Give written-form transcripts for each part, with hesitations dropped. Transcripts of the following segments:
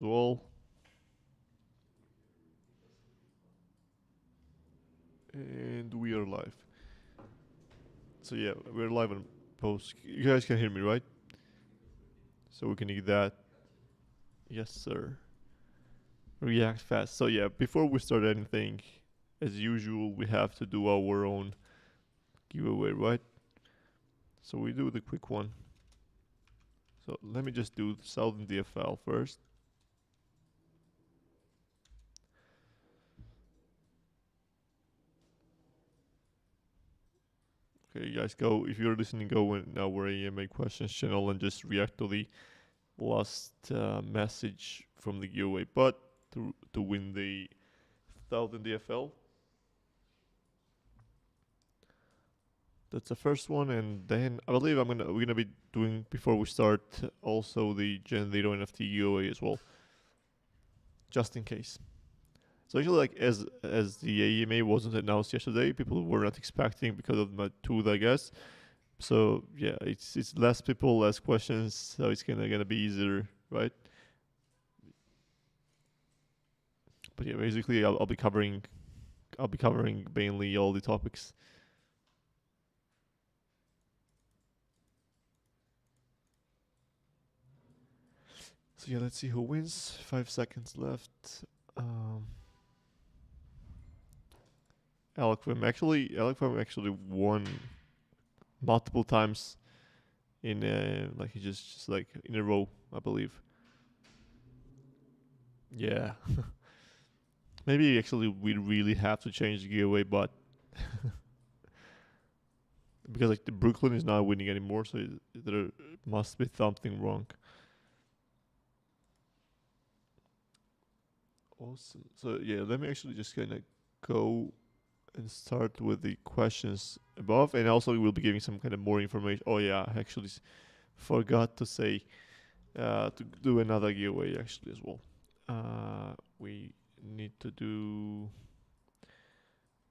well. And we are live. So yeah, we're live on post. You guys can hear me, right? So we can do that. Yes, sir. React fast. So yeah, before we start anything, as usual, we have to do our own giveaway, right? So we do the quick one. So let me just do Southern DFL first. Okay, guys, go. If you're listening, go in our AMA questions channel and just react to the last message from the giveaway. But to win the 1000 DFL, that's the first one, and then I believe we're gonna be doing before we start also the Gen Zero NFT giveaway as well, just in case. So actually, like as the AMA wasn't announced yesterday, people were not expecting because of my tooth, I guess. So yeah, it's less people, less questions, so it's gonna be easier, right? But yeah, basically, I'll be covering mainly all the topics. So yeah, let's see who wins. 5 seconds left. Um, Alquim actually won multiple times in like he just like in a row, I believe. Yeah, maybe actually we really have to change the giveaway, but because like the Brooklyn is not winning anymore, so there must be something wrong. Awesome. So yeah, let me actually just kind of go and start with the questions above, and also we'll be giving some kind of more information. Oh yeah, I actually forgot to say to do another giveaway actually as well. We need to do.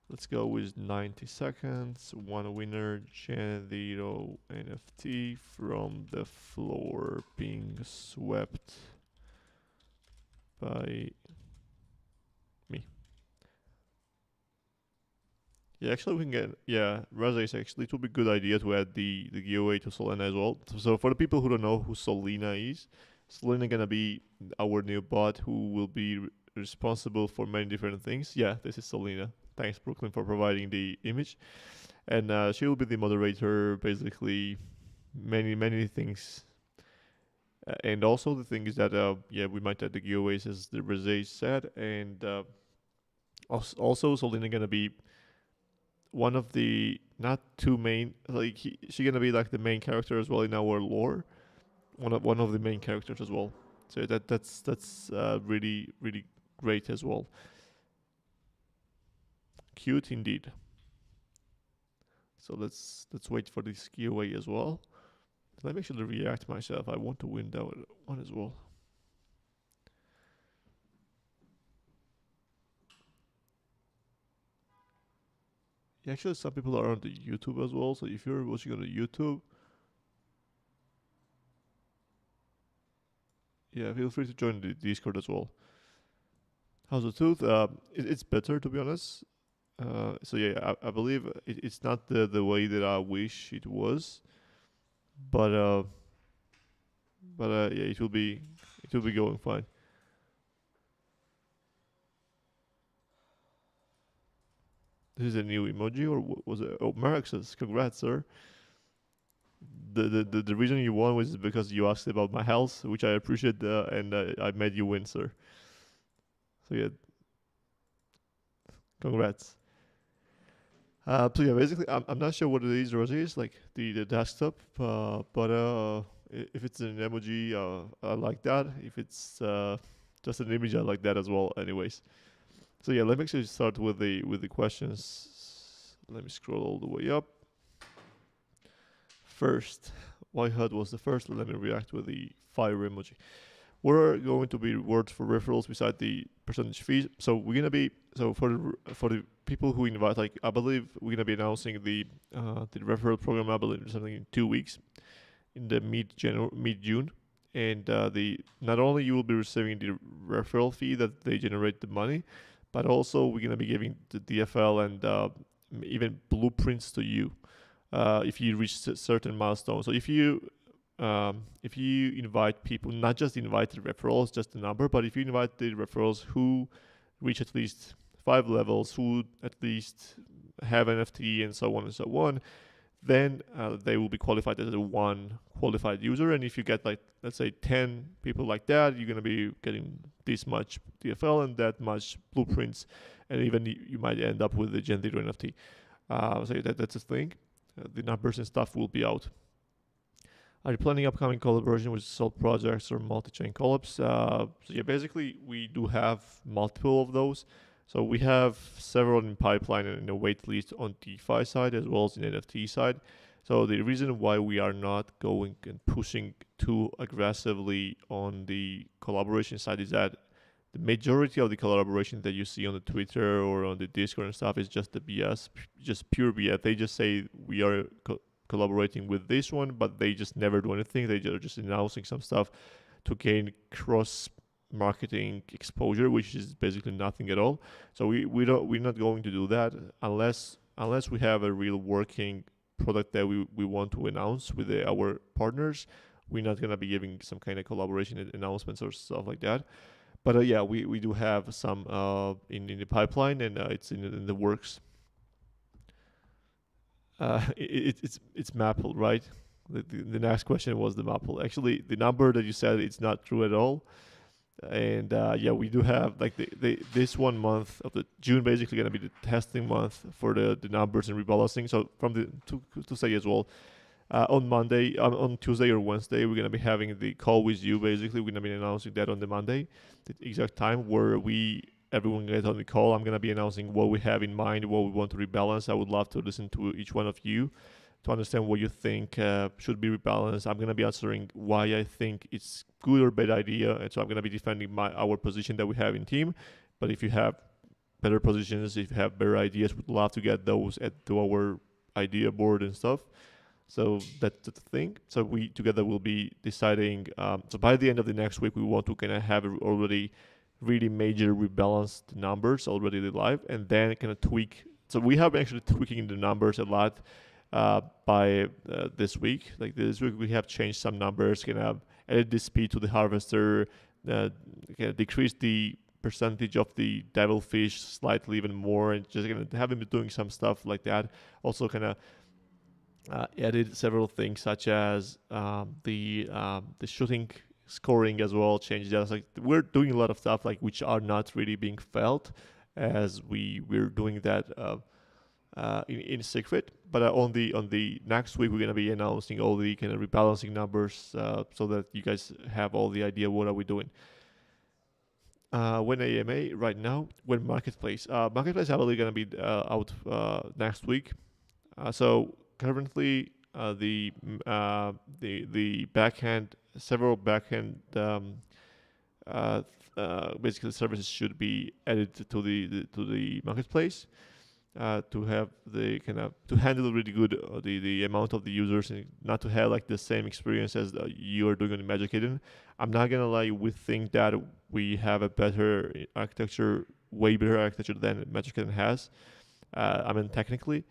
Let's go with 90 seconds. One winner, Genero NFT from the floor being swept by me. Yeah, actually we can get Raza actually it would be a good idea to add the giveaway to Solana as well. So for the people who don't know who Solana is, Solana gonna be our new bot who will be responsible for many different things. Yeah, this is Solana. Thanks Brooklyn for providing the image, and she will be the moderator. Basically, many things. And also the thing is that yeah, we might add the giveaways as the Raza said, and also Solana gonna be one of the not two main like she gonna be like the main character as well in our lore, one of the main characters as well. So that's really great as well. Cute indeed. So let's wait for this giveaway as well. Let me actually react myself. I want to win that one as well. Yeah, actually, some people are on the YouTube as well. So if you're watching on the YouTube, yeah, feel free to join the Discord as well. How's the tooth? It's better to be honest. So yeah, I believe it's not the way that I wish it was, but yeah, it will be going fine. This is a new emoji or what was it? Oh, Mark says, "Congrats, sir." The reason you won was because you asked about my health, which I appreciate, and I made you win, sir. So yeah, congrats. So yeah, basically, I'm not sure what it is, Rosie. Is like the desktop, but if it's an emoji, I like that. If it's just an image, I like that as well. Anyways, so yeah, let me actually start with the questions. Let me scroll all the way up. First, Whitehead was the first. Let me react with the fire emoji. What are going to be rewards for referrals beside the percentage fees? So we're gonna be for the people who invite. Like I believe we're gonna be announcing the referral program. I believe something in 2 weeks in the mid June, and the not only you will be receiving the referral fee that they generate the money, but also we're gonna be giving the DFL and even blueprints to you if you reach certain milestones. So if you invite people, not just invite the referrals, just the number, but if you invite the referrals who reach at least 5 levels, who at least have NFT and so on and so on, then they will be qualified as a one qualified user. And if you get like, let's say 10 people like that, you're going to be getting this much DFL and that much blueprints, and even you might end up with the Gen 0 NFT. So that's a thing. The numbers and stuff will be out. Are you planning upcoming collaboration with Sol projects or multi-chain collabs? So yeah, basically we do have multiple of those. So we have several in pipeline and in a wait list on DeFi side as well as in NFT side. So the reason why we are not going and pushing too aggressively on the collaboration side is that the majority of the collaboration that you see on the Twitter or on the Discord and stuff is just the BS, just pure BS. They just say we are collaborating with this one, but they just never do anything. They are just announcing some stuff to gain cross marketing exposure, which is basically nothing at all. So we're not going to do that unless we have a real working product that we want to announce with our partners. We're not gonna be giving some kind of collaboration announcements or stuff like that. But yeah, we do have some in the pipeline, and it's in the works. It's Maple, right? The next question was the Maple. Actually, the number that you said, it's not true at all. And yeah, we do have like this 1 month of the June basically gonna be the testing month for the numbers and rebalancing. So from the to say as well, on Monday, on Tuesday or Wednesday, we're gonna be having the call with you. Basically, we're gonna be announcing that on the Monday, the exact time where everyone gets on the call. I'm gonna be announcing what we have in mind, what we want to rebalance. I would love to listen to each one of you to understand what you think should be rebalanced. I'm going to be answering why I think it's good or bad idea, and so I'm going to be defending our position that we have in team. But if you have better positions, if you have better ideas, we'd love to get those to our idea board and stuff. So that's the thing. So we together will be deciding. So by the end of the next week, we want to kind of have already really major rebalanced numbers already live, and then kind of tweak. So we have actually tweaking the numbers a lot. By this week. Like this week, we have changed some numbers, kind of added the speed to the harvester, kind of decreased the percentage of the Devilfish slightly even more, and just kind of have him doing some stuff like that. Also, kind of added several things such as the shooting scoring as well. Changed that. Like we're doing a lot of stuff like which are not really being felt as we're doing that. In secret, but on the next week we're gonna be announcing all the kind of rebalancing numbers so that you guys have all the idea what are we doing. When AMA right now, when marketplace is probably gonna be out next week. So currently the backhand, several backhand basically services should be added to the marketplace. To have the kind of to handle really good the amount of the users and not to have like the same experience as you are doing on Magic Eden. I'm not gonna lie, we think that we have a better architecture, way better architecture than Magic Eden has. I mean technically,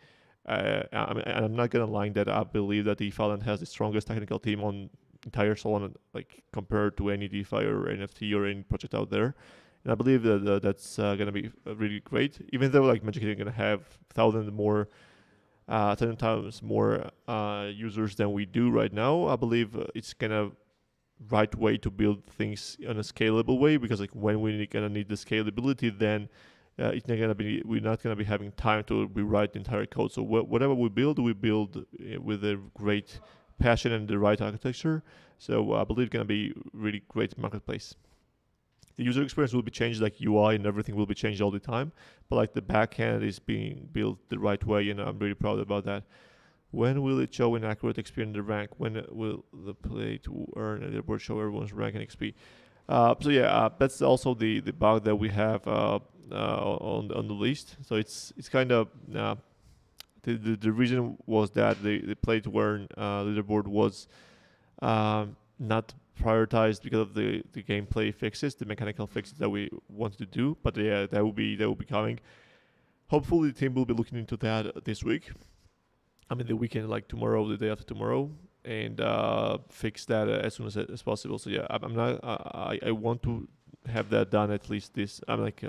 I'm not gonna lie that I believe that DeFi Land has the strongest technical team on entire Solana, like compared to any DeFi or NFT or any project out there. And I believe that that's going to be really great, even though like Magic is going to have 10 times more users than we do right now. I believe it's kind of right way to build things in a scalable way, because like when we're going to need the scalability, then it's not going to be, we're not going to be having time to rewrite the entire code. So whatever we build with a great passion and the right architecture. So I believe it's going to be really great marketplace. The user experience will be changed, like UI and everything will be changed all the time. But like the backend is being built the right way, and I'm really proud about that. When will it show an accurate XP in the rank? When will the play to earn a leaderboard show everyone's rank and XP? So yeah, that's also the bug that we have on the list. So it's kind of the reason was that the play to earn leaderboard was not prioritized because of the gameplay fixes, the mechanical fixes that we wanted to do. But yeah, that will be coming. Hopefully, the team will be looking into that this week. I mean, the weekend, like tomorrow, the day after tomorrow, and fix that as soon as possible. So yeah, I'm not. I want to have that done at least this. I'm like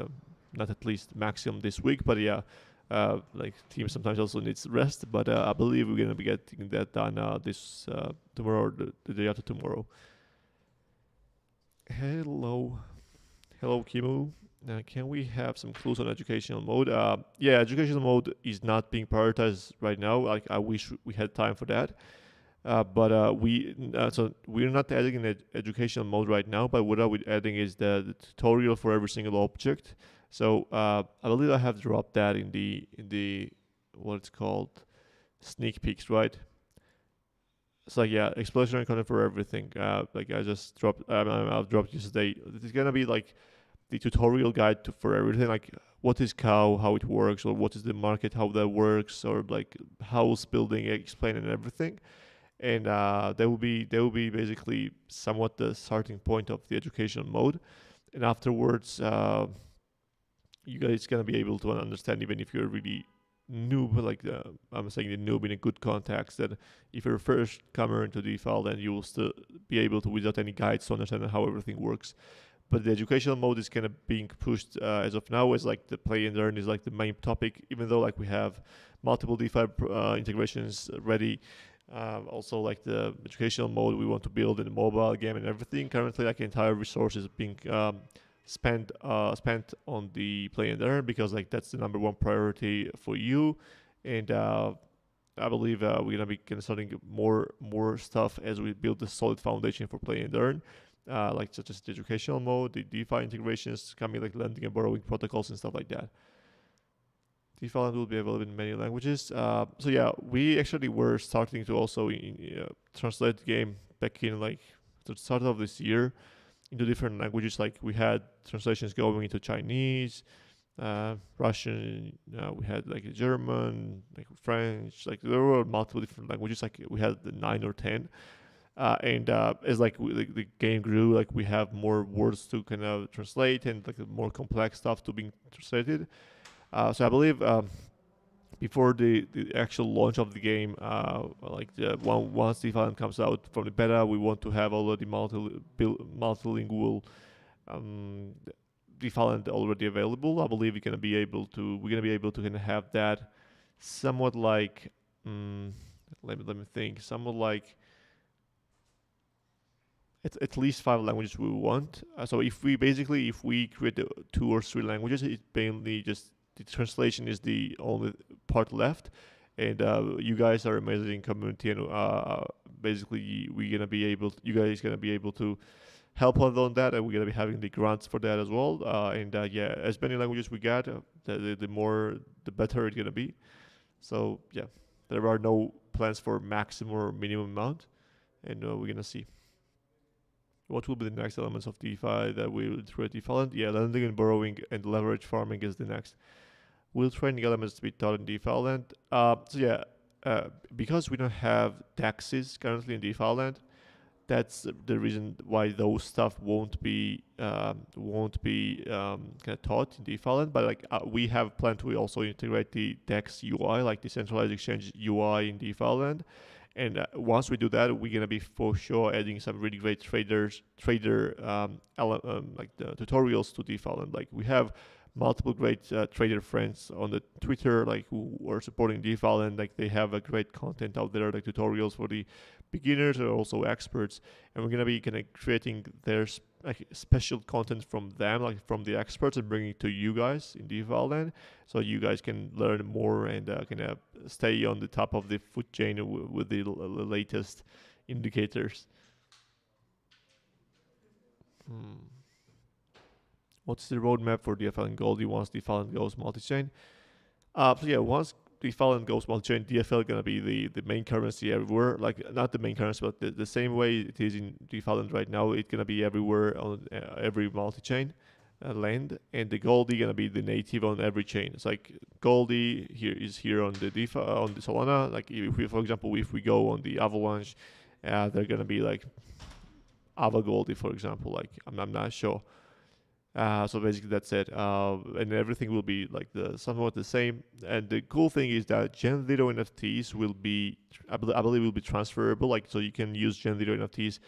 not at least maximum this week, but yeah. Like team sometimes also needs rest, but I believe we're gonna be getting that done this tomorrow or the day after tomorrow. Hello, Kimu. Can we have some clues on educational mode? Yeah, educational mode is not being prioritized right now. Like I wish we had time for that. So we're not adding an educational mode right now. But what we're adding is the tutorial for every single object. So I believe I have dropped that in the what it's called sneak peeks, right? It's like yeah, explosionary content for everything. Like I just dropped. I've dropped yesterday. It's gonna be like the tutorial guide for everything, like what is cow, how it works, or what is the market, how that works, or like house building, explaining everything. And that will be basically somewhat the starting point of the educational mode. And afterwards, you guys gonna be able to understand, even if you're really noob, like I'm saying the noob in a good context, that if you're a first comer into DeFi, then you will still be able to, without any guides, to understand how everything works. But the educational mode is kind of being pushed as of now as like the play and learn is like the main topic, even though like we have multiple DeFi integrations ready. Also like the educational mode we want to build in the mobile game and everything. Currently like entire resources being spent on the play and learn, because like that's the number one priority for you. And I believe we're gonna be starting more stuff as we build the solid foundation for play and learn. Like such as the educational mode, the DeFi integrations, coming like lending and borrowing protocols and stuff like that. DeFi will be available in many languages. So yeah, we actually were starting to also translate the game back in like the start of this year into different languages. Like we had translations going into Chinese, Russian. We had like German, like French. Like there were multiple different languages. Like we had 9 or 10. And as like the game grew, like we have more words to kind of translate and like more complex stuff to being translated. So I believe before the actual launch of the game, like once the file comes out from the beta, we want to have already multilingual the file already available. I believe we're gonna be able to kind of have that somewhat like let me think, somewhat like at least 5 languages we want. So if we create 2 or 3 languages, it mainly just the translation is the only part left. And you guys are amazing community, and basically you guys gonna be able to help us on that, and we're gonna be having the grants for that as well. And yeah, as many languages we get, the better it's gonna be. So yeah, there are no plans for maximum or minimum amount, and we're gonna see. What will be the next elements of DeFi that we will integrate DeFi? Yeah, lending and borrowing and leverage farming is the next. Will training elements to be taught in DeFi land? So yeah, because we don't have taxes currently in DeFi land, that's the reason why those stuff won't be kind of taught in DeFi land. But like we have planned to also integrate the DEX UI, like the centralized exchange UI in DeFi land. And once we do that, we're gonna be for sure adding some really great trader like the tutorials to DeFi. And like we have multiple great trader friends on the Twitter, like who are supporting DeFi, and like they have a great content out there, like tutorials for the beginners and also experts. And we're gonna be kind of creating their like special content from them, like from the experts, and bringing it to you guys in DeFi land, so you guys can learn more and kind of stay on the top of the food chain with the latest indicators. What's the roadmap for DFL and Goldie once DFL goes multi-chain? So yeah, once DFL goes multi-chain, DFL gonna be the main currency everywhere. Like not the main currency, but the same way it is in DFL right now, it's gonna be everywhere on every multi-chain land, and the Goldie gonna be the native on every chain. It's like Goldie here on the DeFi on the Solana. Like if we, for example, if we go on the Avalanche, they're gonna be like Ava Goldie, for example. Like I'm not sure. So basically that's it. And everything will be like somewhat the same. And the cool thing is that Gen Zero NFTs will be, I believe will be transferable. Like so you can use Gen Zero NFTs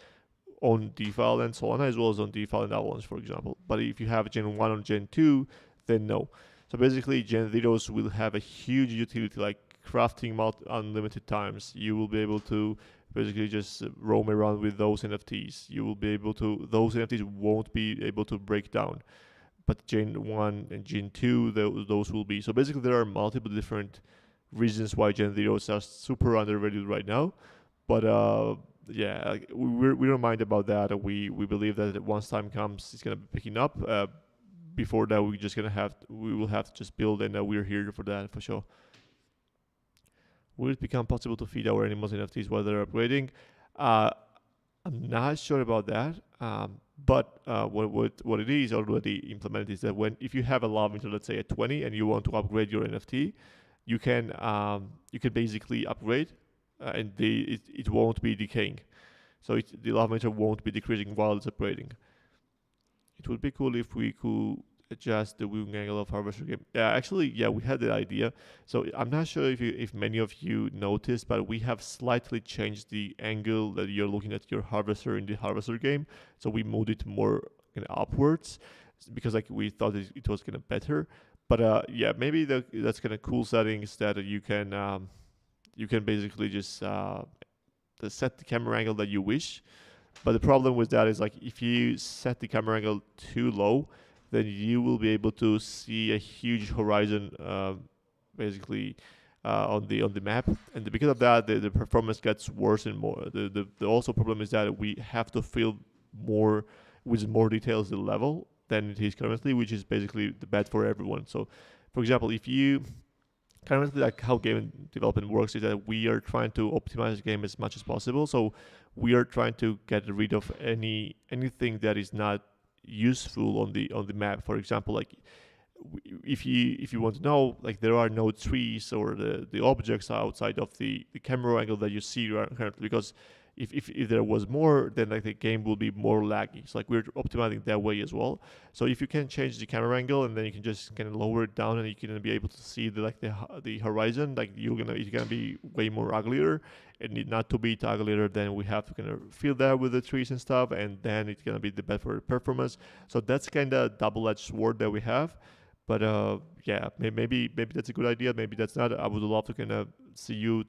on DeFi and Solana as well as on DeFi and Avalanche, for example. But if you have Gen 1 or Gen 2, then no. So basically Gen Zeros will have a huge utility like crafting unlimited times. You will be able to basically just roam around with those NFTs. You will be able to, those NFTs won't be able to break down. But Gen 1 and Gen 2, those will be. So basically there are multiple different reasons why Gen Zeros are super underrated right now. But yeah, we don't mind about that. We believe that once time comes, it's gonna be picking up. Before that, we will have to just build, and we're here for that for sure. Will it become possible to feed our animals NFTs while they're upgrading? I'm not sure about that. But what it is already implemented is that if you have a love meter, let's say at 20, and you want to upgrade your NFT, you can basically upgrade, and it won't be decaying. So the love meter won't be decreasing while it's upgrading. It would be cool if we could adjust the viewing angle of harvester game. Actually, we had that idea. So I'm not sure if many of you noticed, but we have slightly changed the angle that you're looking at your harvester in the harvester game. So we moved it more upwards because like we thought it was kind of better. But maybe that's kind of cool settings that you can basically just set the camera angle that you wish. But the problem with that is like if you set the camera angle too low, then you will be able to see a huge horizon basically on the map, and because of that, the performance gets worse and more. The also problem is that we have to fill more with more details the level than it is currently, which is basically the bad for everyone. So, for example, if you currently like how game development works is that we are trying to optimize the game as much as possible. So we are trying to get rid of anything that is not useful on the map. For example, like if you want to know, like there are no trees or the objects outside of the camera angle that you see currently, because if there was more, then like the game will be more laggy. So like we're optimizing that way as well. So if you can change the camera angle and then you can just kind of lower it down and you can be able to see the horizon, like it's gonna be way more uglier. And need not to be uglier, then we have to kind of fill that with the trees and stuff, and then it's gonna be the better performance. So that's kind of double-edged sword that we have. But maybe that's a good idea. Maybe that's not. I would love to kind of see you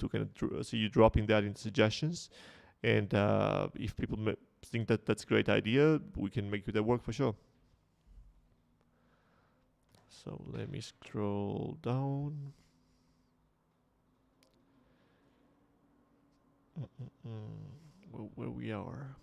dropping that in suggestions. And if people think that that's a great idea, we can make that work for sure. So let me scroll down. Where we are.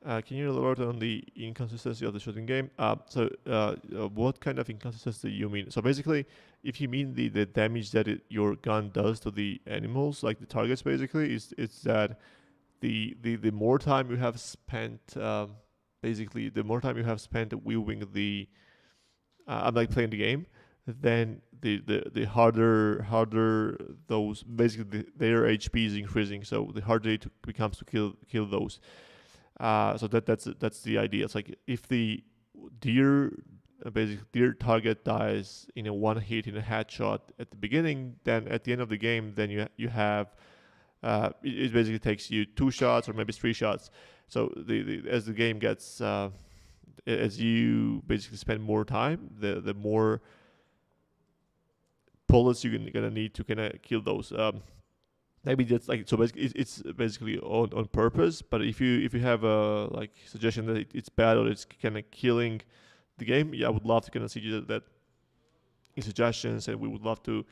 Can you elaborate on the inconsistency of the shooting game? What kind of inconsistency you mean? So basically, if you mean the damage that your gun does to the animals, like the targets, basically, it's that the more time you have spent, basically, the more time you have spent viewing I'm like playing the game, then the harder those basically their HP is increasing, so the harder it becomes to kill those. So that's the idea. It's like if the deer target dies in a one hit in a headshot at the beginning, then at the end of the game, then you have it basically takes you 2 shots or maybe 3 shots. So as the game gets as you basically spend more time, the more bullets you're gonna need to kind of kill those. Maybe that's like, so basically it's basically on purpose. But if you have a like suggestion that it's bad or it's kind of killing the game, I would love to kind of see that in suggestions, and we would love to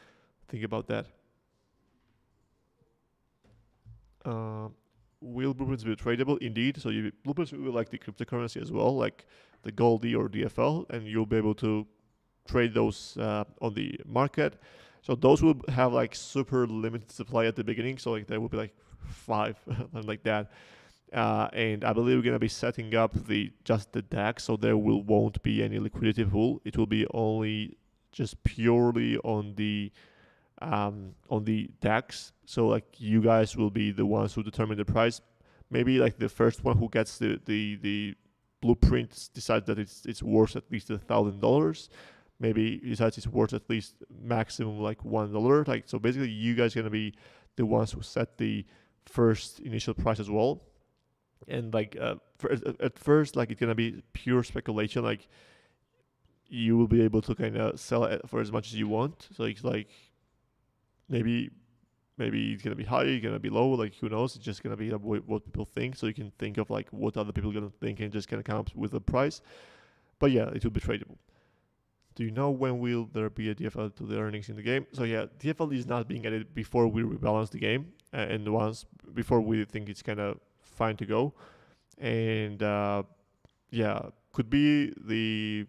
think about that. Will blueprints be tradable? Indeed. So blueprints will like the cryptocurrency as well, like the Goldie or DFL, and you'll be able to trade those on the market. So those will have like super limited supply at the beginning. So like there will be like 5, something like that. And I believe we're gonna be setting up just the DAX, so there won't be any liquidity pool. It will be only just purely on the on the DEX. So like you guys will be the ones who determine the price. Maybe like the first one who gets the blueprint decides that it's worth at least $1,000. Maybe decides it's worth at least maximum like $1. Like so, basically, you guys are gonna be the ones who set the first initial price as well. And like at first, like it's gonna be pure speculation. Like you will be able to kind of sell it for as much as you want. So it's like maybe it's gonna be high, it's gonna be low. Like who knows? It's just gonna be what people think. So you can think of like what other people are gonna think and just kind of come up with a price. But yeah, it will be tradable. Do you know when will there be a DFL to the earnings in the game? So yeah, DFL is not being added before we rebalance the game, and once before we think it's kind of fine to go, and yeah, could be the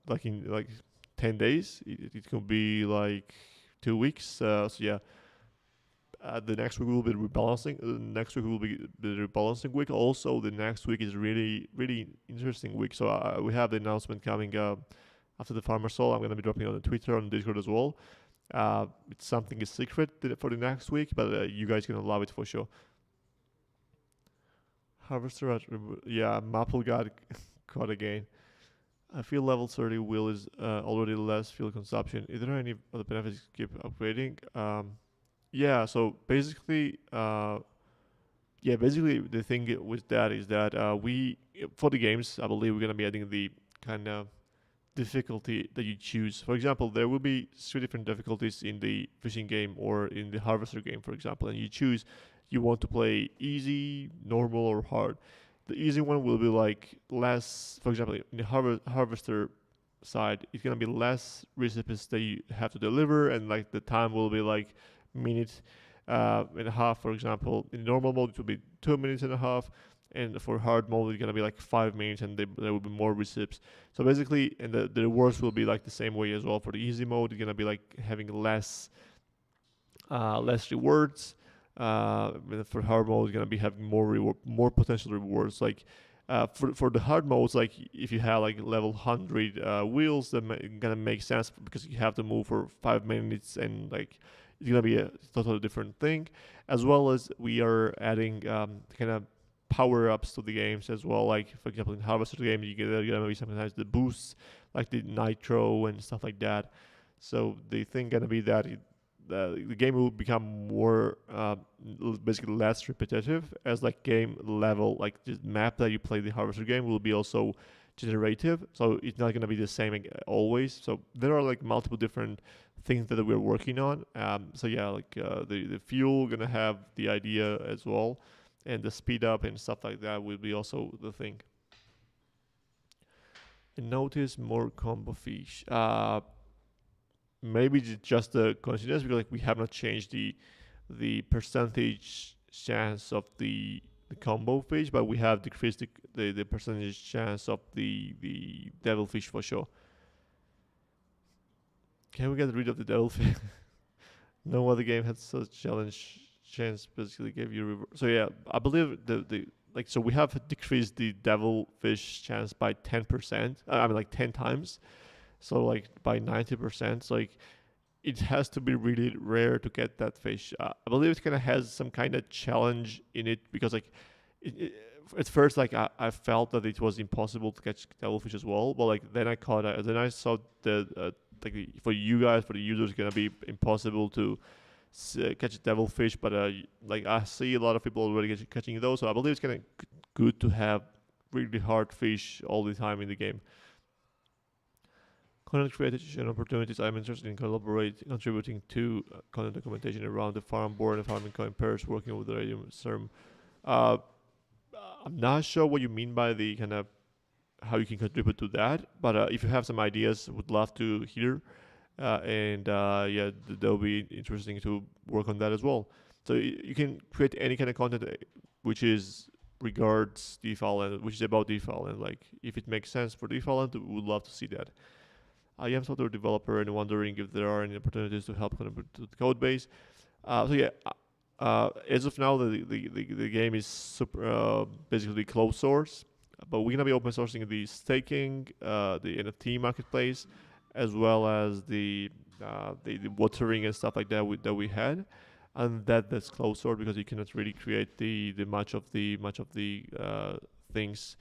like in like 10 days. It could be like 2 weeks. So yeah. The next week will be rebalancing. Next week will be the rebalancing week. Also, the next week is really interesting week. So we have the announcement coming after the Farmer Soul. I'm going to be dropping it on Twitter, on Discord as well. It's something is secret for the next week, but you guys are going to love it for sure. Harvester, yeah, Maple got caught again. I feel level 30 wheel is already less fuel consumption. Is there any other benefits keep upgrading? Yeah, so basically, basically the thing with that is that we, for the games, I believe we're going to be adding the kind of difficulty that you choose. For example, there will be 3 different difficulties in the fishing game or in the harvester game, for example, and you choose you want to play easy, normal, or hard. The easy one will be like less, for example, in the harvester side, it's going to be less recipes that you have to deliver, and like the time will be like minute and a half, for example. In normal mode, it will be 2 minutes and a half, and for hard mode, it's gonna be like 5 minutes, and there will be more receipts. So basically, and the rewards will be like the same way as well. For the easy mode, it's gonna be like having less rewards. For hard mode, it's gonna be having more potential rewards. Like for the hard modes, like if you have like level 100 wheels, that gonna make sense because you have to move for 5 minutes, and like it's gonna be a totally different thing. As well as we are adding kind of power-ups to the games as well. Like for example, in Harvester game, you get gonna be sometimes the boosts, like the nitro and stuff like that. So the thing gonna be that the game will become more basically less repetitive, as like game level, like the map that you play the Harvester game will be also generative, so it's not going to be the same always. So there are like multiple different things that we're working on. So yeah, like the fuel gonna have the idea as well, and the speed up and stuff like that will be also the thing. And notice more combo fish. Maybe just the coincidence, because like we have not changed the percentage chance of the combo fish, but we have decreased the percentage chance of the devilfish for sure. Can we get rid of the devilfish? No other game had such challenge chance basically gave you so yeah, I believe the like, so we have decreased the devilfish chance by 10%. I mean like 10 times. So like by 90%. So like it has to be really rare to get that fish. I believe it kind of has some kind of challenge in it, because like at first like I felt that it was impossible to catch devilfish as well, but like then I saw that like for you guys, for the users, it's gonna be impossible to catch devilfish, but like I see a lot of people already catching those, so I believe it's kind of good to have really hard fish all the time in the game. Content creation opportunities. I'm interested in contributing to content documentation around the farm board and farming coin pairs, working with the radio term. I'm not sure what you mean by the kind of how you can contribute to that, but if you have some ideas, would love to hear. Yeah, that'll be interesting to work on that as well. So you can create any kind of content which is regards DeFi Land, which is about DeFi Land. Like if it makes sense for DeFi Land, we would love to see that. I am software developer and wondering if there are any opportunities to help contribute to the code base. So yeah, as of now, the game is super basically closed source, but we're gonna be open sourcing the staking, the NFT marketplace, as well as the the watering and stuff like that we had, and that's closer because you cannot really create the much of the things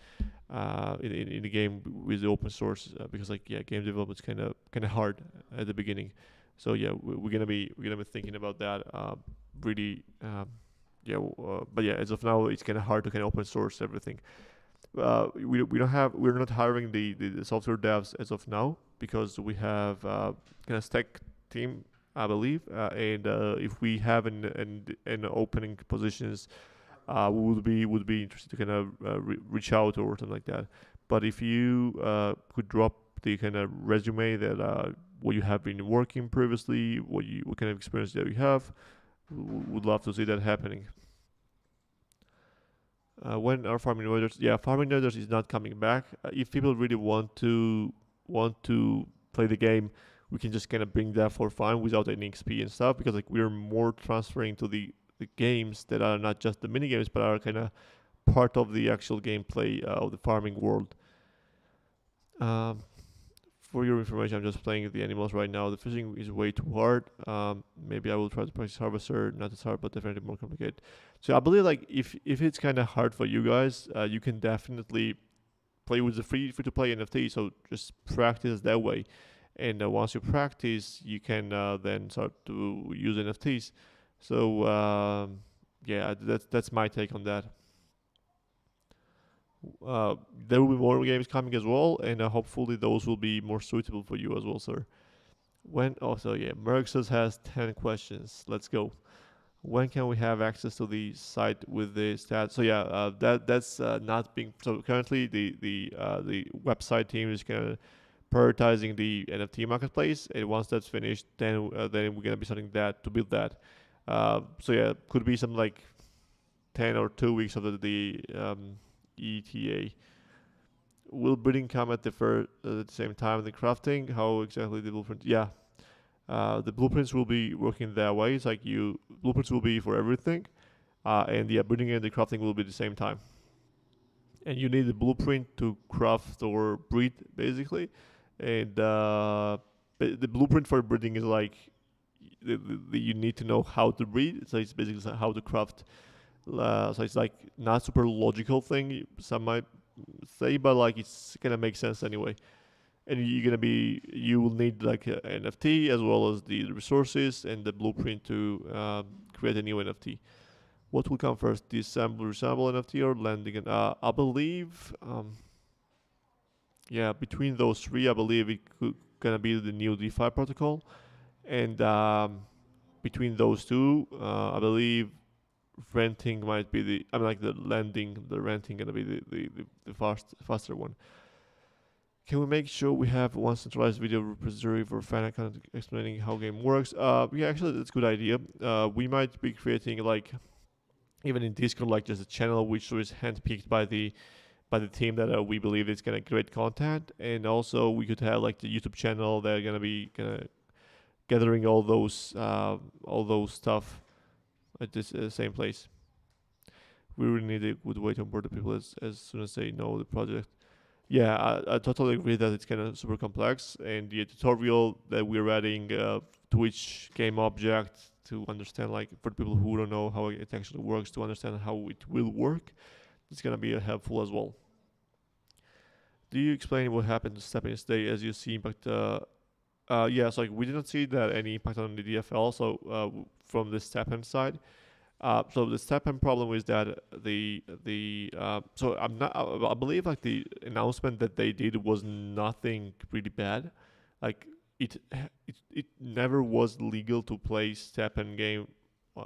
in the game with the open source because like game development is kind of hard at the beginning. So yeah, we're gonna be thinking about that really. But yeah, as of now, it's kind of hard to kind of open source everything. We're not hiring the software devs as of now because we have kind of stack team, I believe, and if we have an opening positions, we would be interested to kind of reach out or something like that. But if you could drop the kind of resume that what you have been working previously, what kind of experience that you have, would love to see that happening. When are farming invaders? Yeah, farming invaders is not coming back. If people really want to play the game, we can just kind of bring that for fun without any XP and stuff because like we're more transferring to the games that are not just the mini games but are kind of part of the actual gameplay of the farming world. Um, for your information, I'm just playing the animals right now. The fishing is way too hard. Maybe I will try to practice harvester. Not as hard, but definitely more complicated. So I believe like if it's kind of hard for you guys, you can definitely play with the free to play NFT. So just practice that way, and once you practice, you can then start to use NFTs. So yeah, that's my take on that. There will be more games coming as well, and hopefully those will be more suitable for you as well, sir. When also yeah, Merxus has 10 questions. Let's go. When can we have access to the site with the stats? So yeah, that's not being so currently the website team is kind of prioritizing the NFT marketplace, and once that's finished, then we're gonna be starting that to build that. So yeah, could be some like 10 or 2 weeks of the ETA. Will breeding come at the same time the crafting? How exactly the blueprint? Yeah, the blueprints will be working that way. It's like you blueprints will be for everything, and the breeding and the crafting will be the same time. And you need the blueprint to craft or breed basically, and the blueprint for breeding is like you need to know how to breed. So it's basically how to craft. So it's like not super logical thing some might say, but like it's gonna make sense anyway. And you will need like an NFT as well as the resources and the blueprint to create a new NFT. What will come first, the resample NFT or lending? And I believe, yeah, between those three, I believe it could gonna be the new DeFi protocol, and between those two, I believe renting might be like the renting gonna be the faster one. Can we make sure we have one centralized video repository for fan account explaining how game works? Yeah, actually that's a good idea. We might be creating like even in Discord like just a channel which is handpicked by the team that we believe is gonna create content, and also we could have like the YouTube channel that are gonna be gathering all those stuff at this same place. We really need a good way to onboard the people as soon as they know the project. Yeah, I totally agree that it's kind of super complex, and the tutorial that we're adding to each game object to understand, like for people who don't know how it actually works, to understand how it will work, it's gonna be helpful as well. Do you explain what happened to step in state as you see impact? Yeah, so like we didn't see that any impact on the DFL. So from the step in side. So the step-in problem is that so I'm not I believe like the announcement that they did was nothing really bad, like it never was legal to play step-in game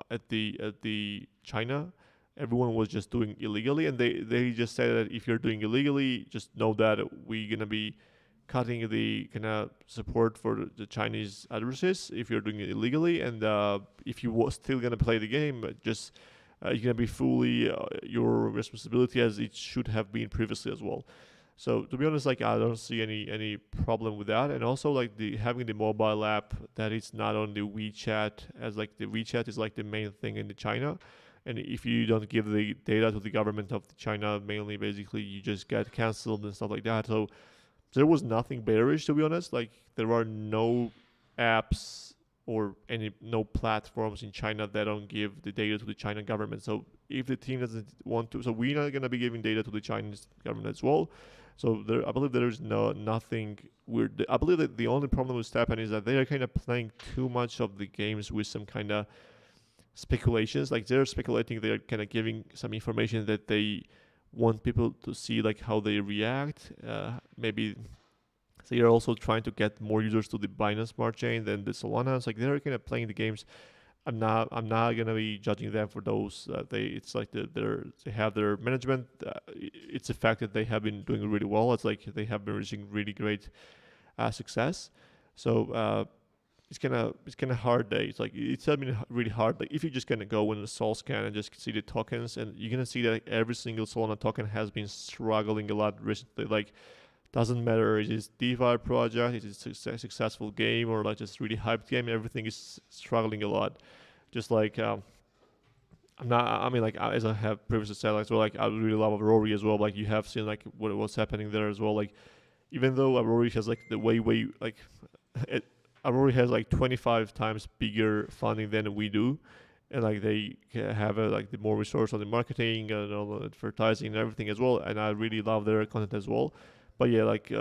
at the China. Everyone was just doing illegally, and they just said that if you're doing illegally, just know that we're gonna be cutting the kind of support for the Chinese addresses if you're doing it illegally, and if you was still gonna play the game, just you're gonna be fully your responsibility as it should have been previously as well. So to be honest, like I don't see any problem with that, and also like the having the mobile app that it's not on the WeChat, as like the WeChat is like the main thing in the China. And if you don't give the data to the government of China, mainly basically you just get cancelled and stuff like that. So there was nothing bearish, to be honest. Like there are no apps or no platforms in China that don't give the data to the China government. So if the team doesn't want to, so we're not gonna be giving data to the Chinese government as well. So I believe there is nothing weird. I believe that the only problem with Stepan is that they are kind of playing too much of the games with some kind of speculations. Like they're speculating, they're kind of giving some information that they want people to see, like how they react. Maybe they are also trying to get more users to the Binance Smart Chain than the Solana. It's like they're kind of playing the games. I'm not gonna be judging them for those. It's like they have their management. It's a fact that they have been doing really well. It's like they have been reaching really great success. So it's kind of hard day. It's like it's been really hard. Like if you just gonna go in the Sol scan and just see the tokens, and you're gonna see that like, every single Solana token has been struggling a lot recently. Like doesn't matter is it DeFi project, is it a successful game or like just really hyped game. Everything is struggling a lot. Just like I'm not. I mean, like as I have previously said, like, so like I really love Aurora as well. Like you have seen like what's happening there as well. Like even though Aurora has like the way like it, Aurora has like 25 times bigger funding than we do, and like they have like the more resource on the marketing and all the advertising and everything as well. And I really love their content as well. But yeah, like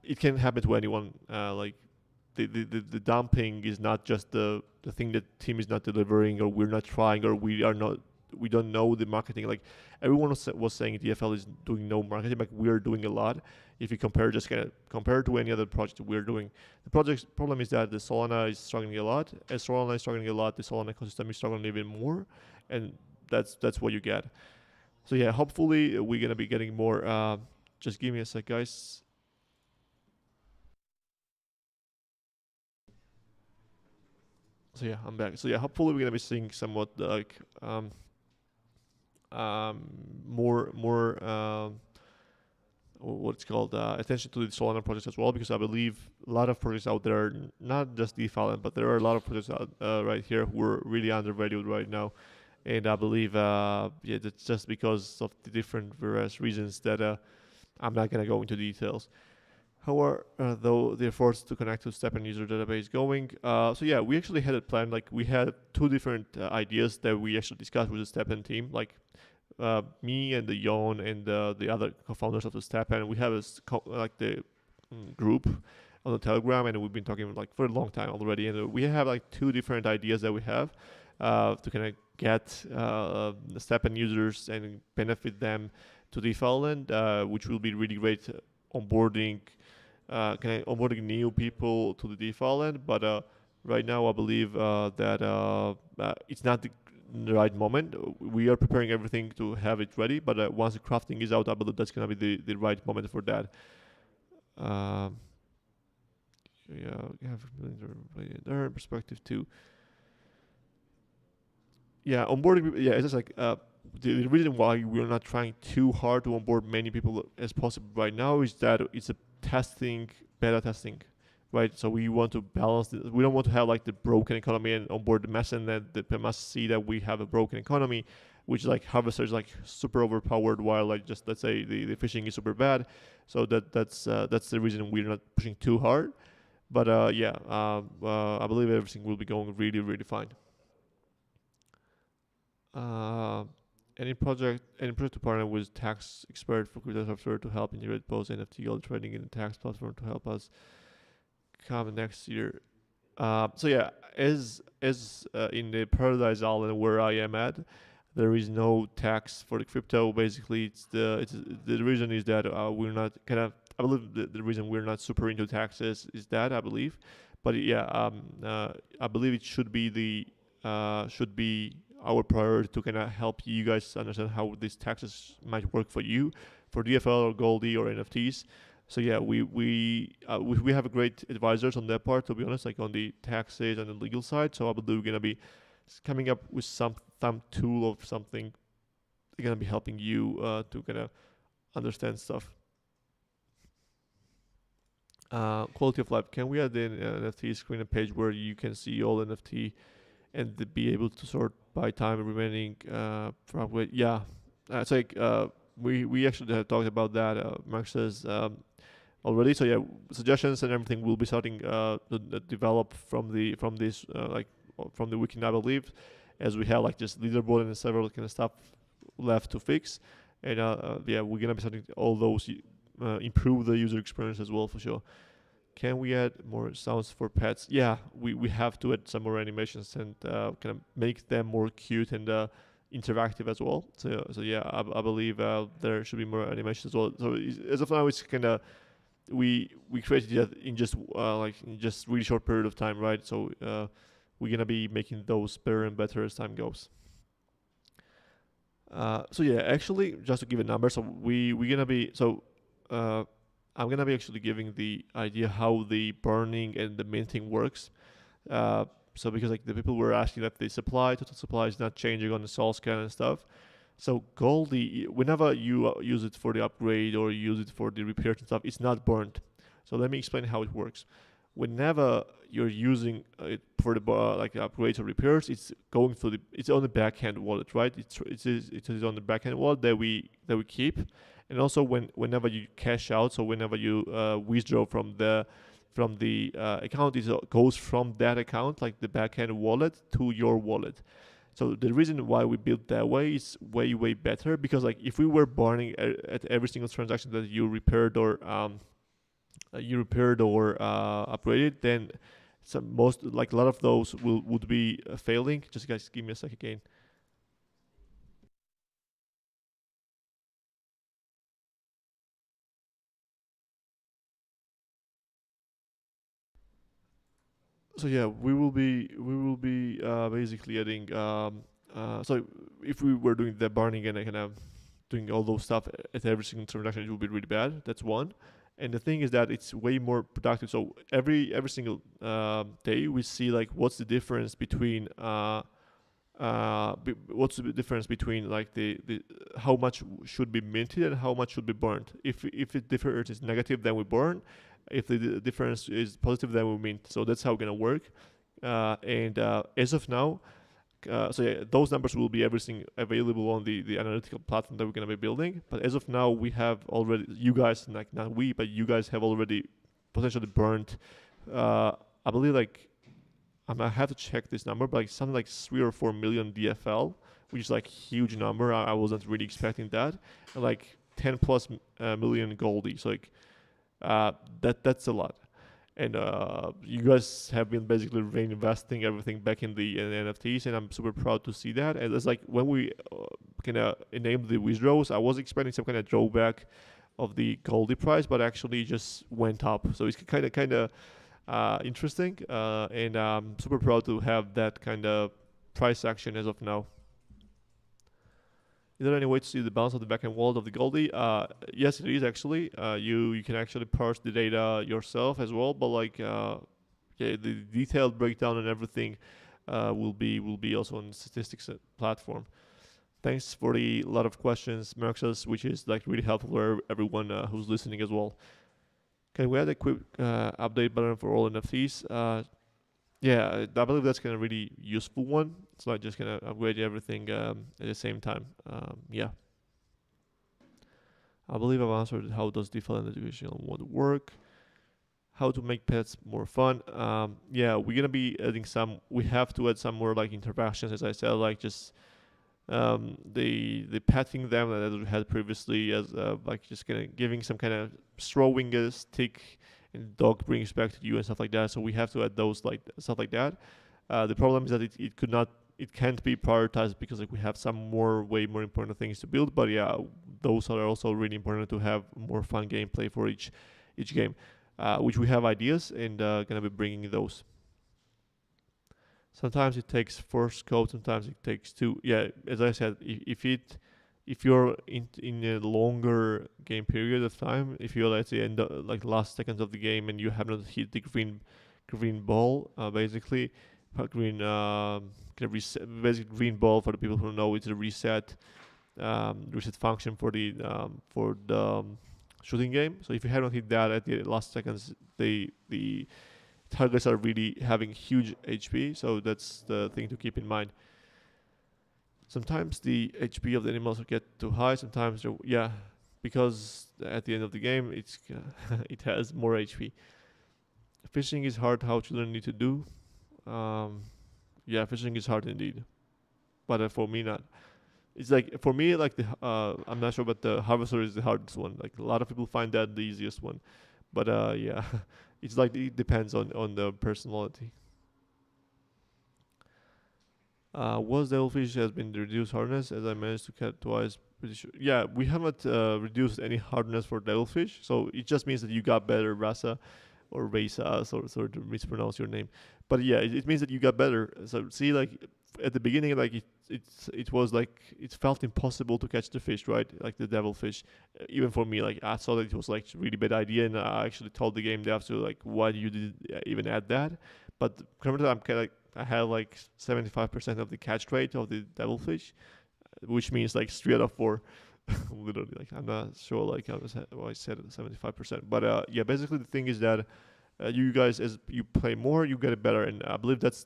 it can happen to anyone. Like the dumping is not just the thing that team is not delivering or we're not trying or we don't know the marketing. Like everyone was saying DFL is doing no marketing, like we're doing a lot. If you compare to any other project we're doing, the project's problem is that the Solana is struggling a lot. As Solana is struggling a lot, the Solana ecosystem is struggling even more, and that's what you get. So yeah, hopefully we're gonna be getting more. Just give me a sec, guys. So yeah, I'm back. So yeah, hopefully we're gonna be seeing somewhat like more what's called attention to the Solana projects as well, because I believe a lot of projects out there, not just DeFi, but there are a lot of projects out right here who are really undervalued right now, and I believe yeah, that's just because of the different various reasons that I'm not gonna go into details. However, though the efforts to connect to Stepan user database going, so yeah, we actually had it planned. Like we had two different ideas that we actually discussed with the Stepan team. Like me and the Yon and the other co-founders of the Stepan, we have like the group on the Telegram, and we've been talking like for a long time already. And we have like two different ideas that we have to kind of get the Stepan users and benefit them to the Island, which will be really great onboarding onboarding new people to the DeFi land, but right now I believe that it's not the right moment. We are preparing everything to have it ready, but once the crafting is out, I believe that's gonna be the right moment for that. Um, yeah, we have their perspective too. Yeah, onboarding. Yeah, it's just like the reason why we're not trying too hard to onboard many people as possible right now is that it's a beta testing, right? So we want to balance this. We don't want to have like the broken economy and onboard the mess, and then the must see that we have a broken economy, which like harvester is like super overpowered, while like just let's say the fishing is super bad. So that's the reason we're not pushing too hard. But yeah, I believe everything will be going really really fine. Uh, any project to partner with tax expert for crypto software to help integrate both NFT gold trading in the tax platform to help us come next year. So yeah, as in the Paradise Island where I am at, there is no tax for the crypto. Basically, the reason is that we're not kind of. I believe the reason we're not super into taxes is that I believe, but yeah, I believe it should be our priority to kind of help you guys understand how these taxes might work for you, for DFL or Goldie or NFTs. So yeah, we have a great advisors on that part. To be honest, like on the taxes and the legal side. So I believe we're gonna be coming up with some tool of something. They're gonna be helping you to kind of understand stuff. Quality of life. Can we add in NFT screen a page where you can see all NFT and be able to sort by time remaining from yeah, it's like we actually have talked about that. Mark says already. So yeah, suggestions and everything will be starting to develop from the weekend, I believe, as we have like just leaderboard and several kind of stuff left to fix. And yeah, we're gonna be starting all those improve the user experience as well for sure. Can we add more sounds for pets? Yeah, we have to add some more animations and kind of make them more cute and interactive as well. So yeah, I believe there should be more animations as well. So as of now, it's kind of we created that in just in just really short period of time, right? So we're gonna be making those better and better as time goes. So yeah, actually, just to give a number, so we're gonna be uh, I'm gonna be actually giving the idea how the burning and the minting works. Uh, so because like the people were asking that the total supply is not changing on the sol scan and stuff. So Goldie, whenever you use it for the upgrade or use it for the repairs and stuff, it's not burnt. So let me explain how it works. Whenever you're using it for the upgrades or repairs, it's going through it's on the backhand wallet, right? It is on the backhand wallet that we keep, and also whenever you cash out, so whenever you withdraw from the account, it goes from that account, like the backhand wallet, to your wallet. So the reason why we built that way is way better, because like if we were burning at every single transaction that you repaired or upgraded, then most like a lot of those would be failing. Just guys, give me a sec again. So yeah, we will be basically adding so if we were doing the burning and kind of doing all those stuff at every single transaction, it would be really bad. That's one. And the thing is that it's way more productive. So every single day we see like what's the difference between like the how much should be minted and how much should be burned. If the difference is negative, then we burn. If the difference is positive, then we mint. So that's how it's gonna work. And as of now, so yeah, those numbers will be everything available on the analytical platform that we're gonna be building. But as of now, we have already, you guys, like not we, but you guys have already potentially burned. I believe like I have to check this number, but like something like 3 or 4 million DFL, which is like huge number. I wasn't really expecting that. And like 10 plus million Goldie. So like that's a lot. And you guys have been basically reinvesting everything back in the NFTs, and I'm super proud to see that. And it's like when we kind of enabled the withdrawals, I was expecting some kind of drawback of the Goldie price, but actually just went up. So it's kind of interesting, and I'm super proud to have that kind of price action as of now. Is there any way to see the balance of the backend wallet of the Goldie? Yes, it is actually. You can actually parse the data yourself as well, but like yeah, the detailed breakdown and everything will be also on the statistics platform. Thanks for the lot of questions, Marxus, which is like really helpful for everyone who's listening as well. Can we add a quick update button for all NFTs? Yeah, I believe that's kind of really useful one. It's not just gonna upgrade everything at the same time. Yeah, I believe I've answered how does DeFi and educational want work. How to make pets more fun. Yeah, we're gonna be adding some. We have to add some more like interactions, as I said, like just the petting them that we had previously, as like just kind of giving some kind of throwing a stick and dog brings back to you and stuff like that. So we have to add those like stuff like that. The problem is that it can't be prioritized because like we have some way more important things to build. But yeah, those are also really important to have more fun gameplay for each game, which we have ideas and gonna be bringing those. Sometimes it takes first code, sometimes it takes two. Yeah, as I said, if you're in a longer game period of time, if you're let's say in the like last seconds of the game and you have not hit the green ball, basically green basically green ball, for the people who know, it's a reset function for the shooting game. So if you haven't hit that at the last seconds, the targets are really having huge HP, so that's the thing to keep in mind. Sometimes the HP of the animals get too high. Sometimes, yeah, because at the end of the game, it has more HP. Fishing is hard. How children need to do. Um, yeah, fishing is hard indeed, but for me not. It's like for me like the I'm not sure, but the harvester is the hardest one. Like a lot of people find that the easiest one, but yeah, it's like it depends on the personality. Was Devilfish has been reduced hardness as I managed to catch twice. Pretty sure. Yeah, we haven't reduced any hardness for Devilfish, so it just means that you got better, Rasa or Rasa. Sorry to mispronounce your name, but yeah, it means that you got better. So see, like at the beginning, like it was like it felt impossible to catch the fish, right? Like the Devilfish. Even for me, like I thought it was like a really bad idea, and I actually told the game dev to like, why do you did even add that? But currently, I'm kind of like I have like 75% of the catch rate of the Devilfish, which means like 3 out of 4. Literally, like I'm not sure like why I said 75%, but yeah, basically the thing is that you guys, as you play more, you get it better, and I believe that's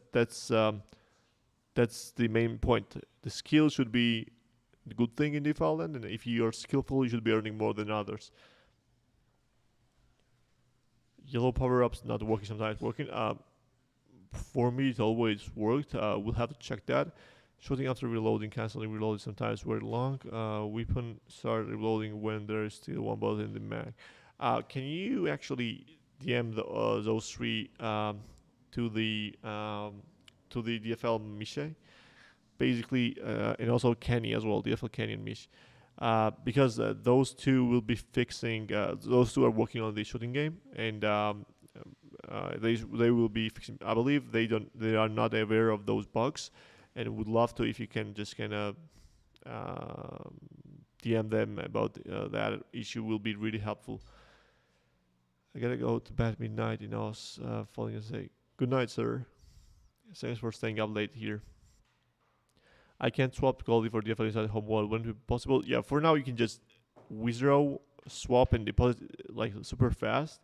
the main point. The skill should be the good thing in DeFi Land, and if you are skillful, you should be earning more than others. Yellow power ups not working, sometimes working. For me, it always worked. We'll have to check that. Shooting after reloading, canceling reloading sometimes very long. Weapon start reloading when there is still one bullet in the mag. Can you actually DM those three to the um, to the DFL Miche? Basically, and also Kenny as well, DFL Kenny and Mish. Because those two will be fixing. Those two are working on the shooting game, and they will be fixing. I believe they are not aware of those bugs, and would love to if you can just kind of um, DM them about that issue. Will be really helpful. I gotta go to bed midnight. I was falling asleep. Good night, sir. Thanks for staying up late here. I can't swap Goldie for DFL inside home wallet. Wouldn't it be possible? Yeah, for now you can just withdraw, swap, and deposit like super fast.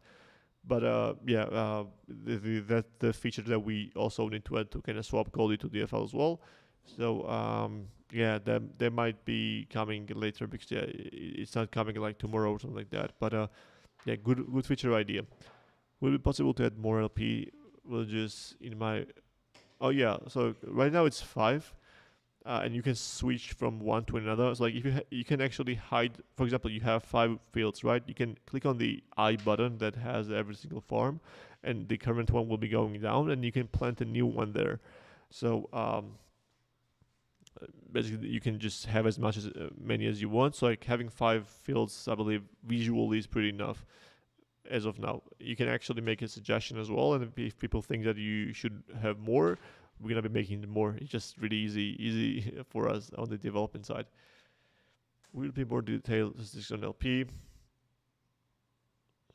But yeah, that's the feature that we also need to add to kind of swap Goldie to DFL as well. So yeah, that might be coming later because yeah, it's not coming like tomorrow or something like that. But yeah, good feature idea. Will it be possible to add more LP villages in my? Oh yeah, so right now it's 5. And you can switch from one to another. So like if you can actually hide, for example, you have 5 fields, right? You can click on the I button that has every single farm, and the current one will be going down, and you can plant a new one there. So basically, you can just have as much as many as you want. So like having 5 fields, I believe visually is pretty enough as of now. You can actually make a suggestion as well, and if people think that you should have more, we're gonna be making more. It's just really easy for us on the development side. We'll be more detailed statistics on LP.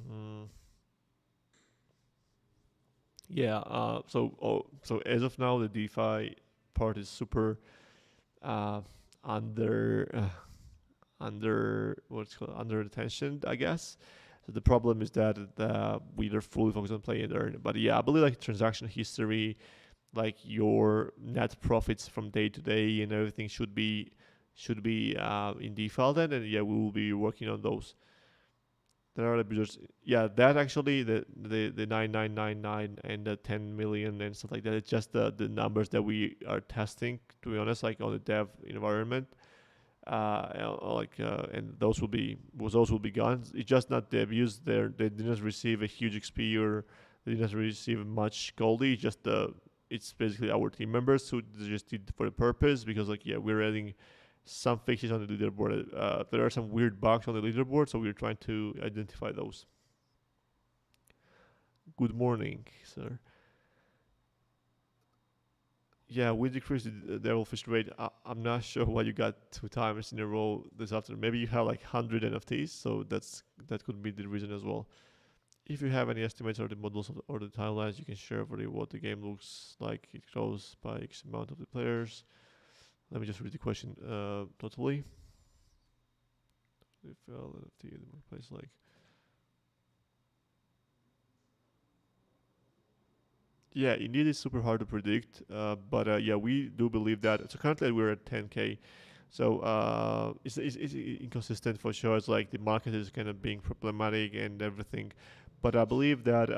Mm, yeah. So as of now, the DeFi part is super uh, under what's called under attention, I guess. So the problem is that we are fully focused on playing and earn. But yeah, I believe like transaction history, like your net profits from day to day and everything should be in default then, and yeah, we will be working on those. There are abusers. Yeah, that actually the 9999 and the 10 million and stuff like that. It's just the numbers that we are testing. To be honest, like on the dev environment, and those will be gone. It's just not the abuse. They didn't receive a huge XP or they didn't receive much goldie. It's just it's basically our team members who just did for the purpose because like yeah, we're adding some fixes on the leaderboard. There are some weird bugs on the leaderboard, so we're trying to identify those. Good morning, sir. Yeah, we decreased the Devilfish rate. I'm not sure why you got 2 times in a row this afternoon. Maybe you have like 100 NFTs, so that could be the reason as well. If you have any estimates or the models or the timelines, you can share for what the game looks like. It grows by X amount of the players. Let me just read the question totally. If NFT in the marketplace, like yeah, indeed, it's super hard to predict. But yeah, we do believe that. So currently we're at 10k. So it's inconsistent for sure. It's like the market is kind of being problematic and everything, but I believe that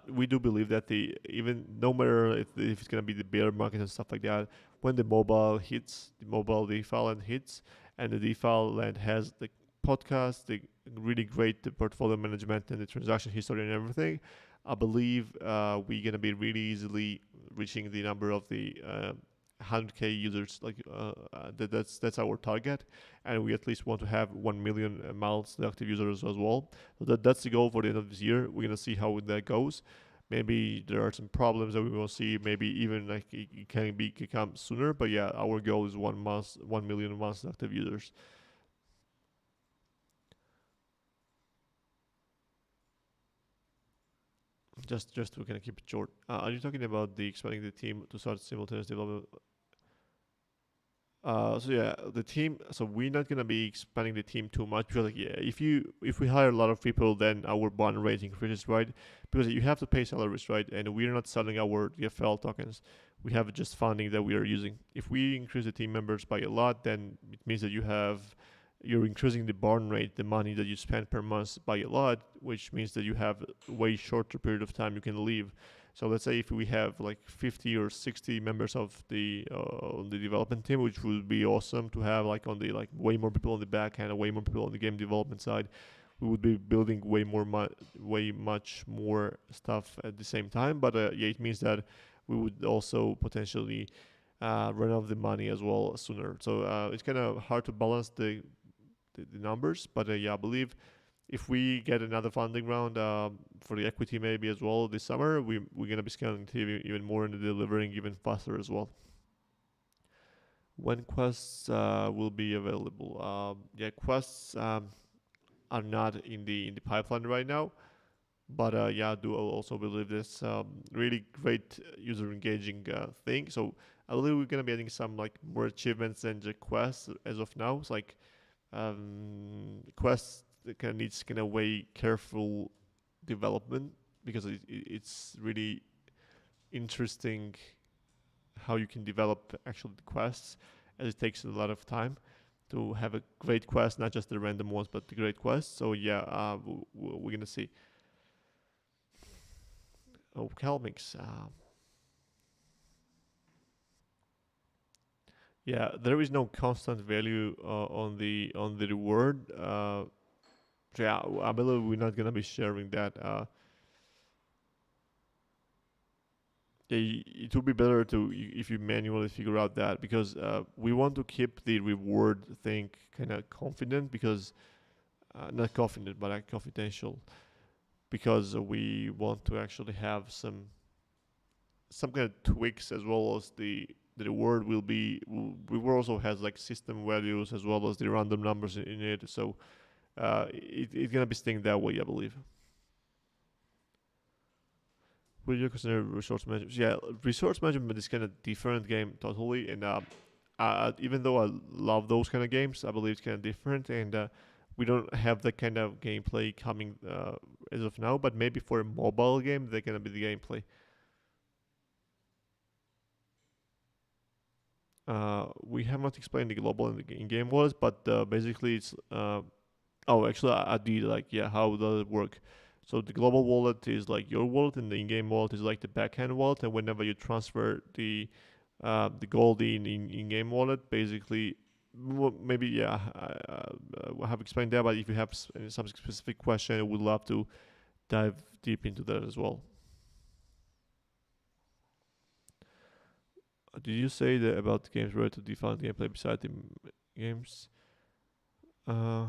we do believe that the even no matter if it's gonna be the bear market and stuff like that, when the mobile hits, the mobile DeFi land hits, and the DeFi land has the podcast, the really great the portfolio management and the transaction history and everything, I believe we're gonna be really easily reaching the number of the 100k users. Like that's our target, and we at least want to have 1 million monthly active users as well. So that's the goal for the end of this year. We're gonna see how that goes. Maybe there are some problems that we will see. Maybe even like it can become sooner. But yeah, our goal is 1 million monthly active users. Just we're gonna keep it short. Are you talking about the expanding the team to start simultaneous development? So yeah, the team. So we're not gonna be expanding the team too much because like yeah, if we hire a lot of people, then our burn rate increases, right? Because you have to pay salaries, right? And we're not selling our DFL tokens. We have just funding that we are using. If we increase the team members by a lot, then it means that you're increasing the burn rate, the money that you spend per month by a lot, which means that you have way shorter period of time you can leave. So let's say if we have like 50 or 60 members of the development team, which would be awesome to have like on the like way more people on the back end, way more people on the game development side, we would be building way much more stuff at the same time. But yeah, it means that we would also potentially run out of the money as well sooner. So it's kind of hard to balance the numbers, but yeah, I believe if we get another funding round for the equity maybe as well this summer, we're gonna be scaling the team even more and delivering even faster as well. When quests will be available? Yeah, quests are not in the pipeline right now, but yeah, I do also believe this really great user engaging thing. So I believe we're gonna be adding some like more achievements and quests as of now. It's like quests that kind of needs kind of way careful development because it's really interesting how you can develop actually the quests, as it takes a lot of time to have a great quest, not just the random ones, but the great quests. So yeah, we're gonna see. Oh, Calmix. Yeah, there is no constant value on the reward. So yeah, I believe we're not gonna be sharing that. Yeah, it would be better to if you manually figure out that because we want to keep the reward thing kind of confident because not confident but confidential because we want to actually have some kind of tweaks as well as the reward reward also has like system values as well as the random numbers in it. So it's gonna be staying that way, I believe. Would you consider resource management? Yeah, resource management is kind of different game totally, and even though I love those kind of games, I believe it's kind of different, and we don't have that kind of gameplay coming as of now. But maybe for a mobile game, they're gonna be the gameplay. We have not explained the global and the in-game was, but basically it's oh, actually, I did like yeah. How does it work? So the global wallet is like your wallet, and the in-game wallet is like the backhand wallet. And whenever you transfer the gold in in-game wallet, basically, maybe yeah, I have explained that. But if you have some specific question, I would love to dive deep into that as well. Did you say that about the games related to define gameplay beside the games? Uh,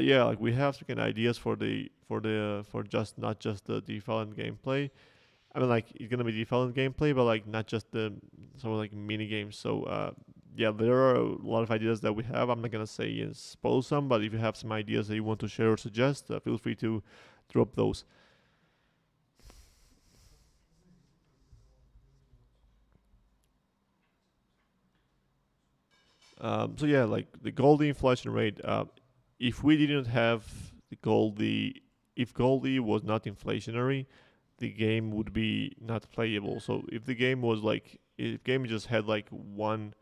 yeah, like we have some kind of ideas for just not just the default gameplay. I mean, like it's gonna be default gameplay, but like not just the some like mini games. So yeah, there are a lot of ideas that we have. I'm not gonna say yes, spoil some, but if you have some ideas that you want to share or suggest, feel free to drop those. So yeah, like the Goldie inflation rate. If we didn't have the Goldie, if Goldie was not inflationary, the game would be not playable. So if the game was like, if game just had like one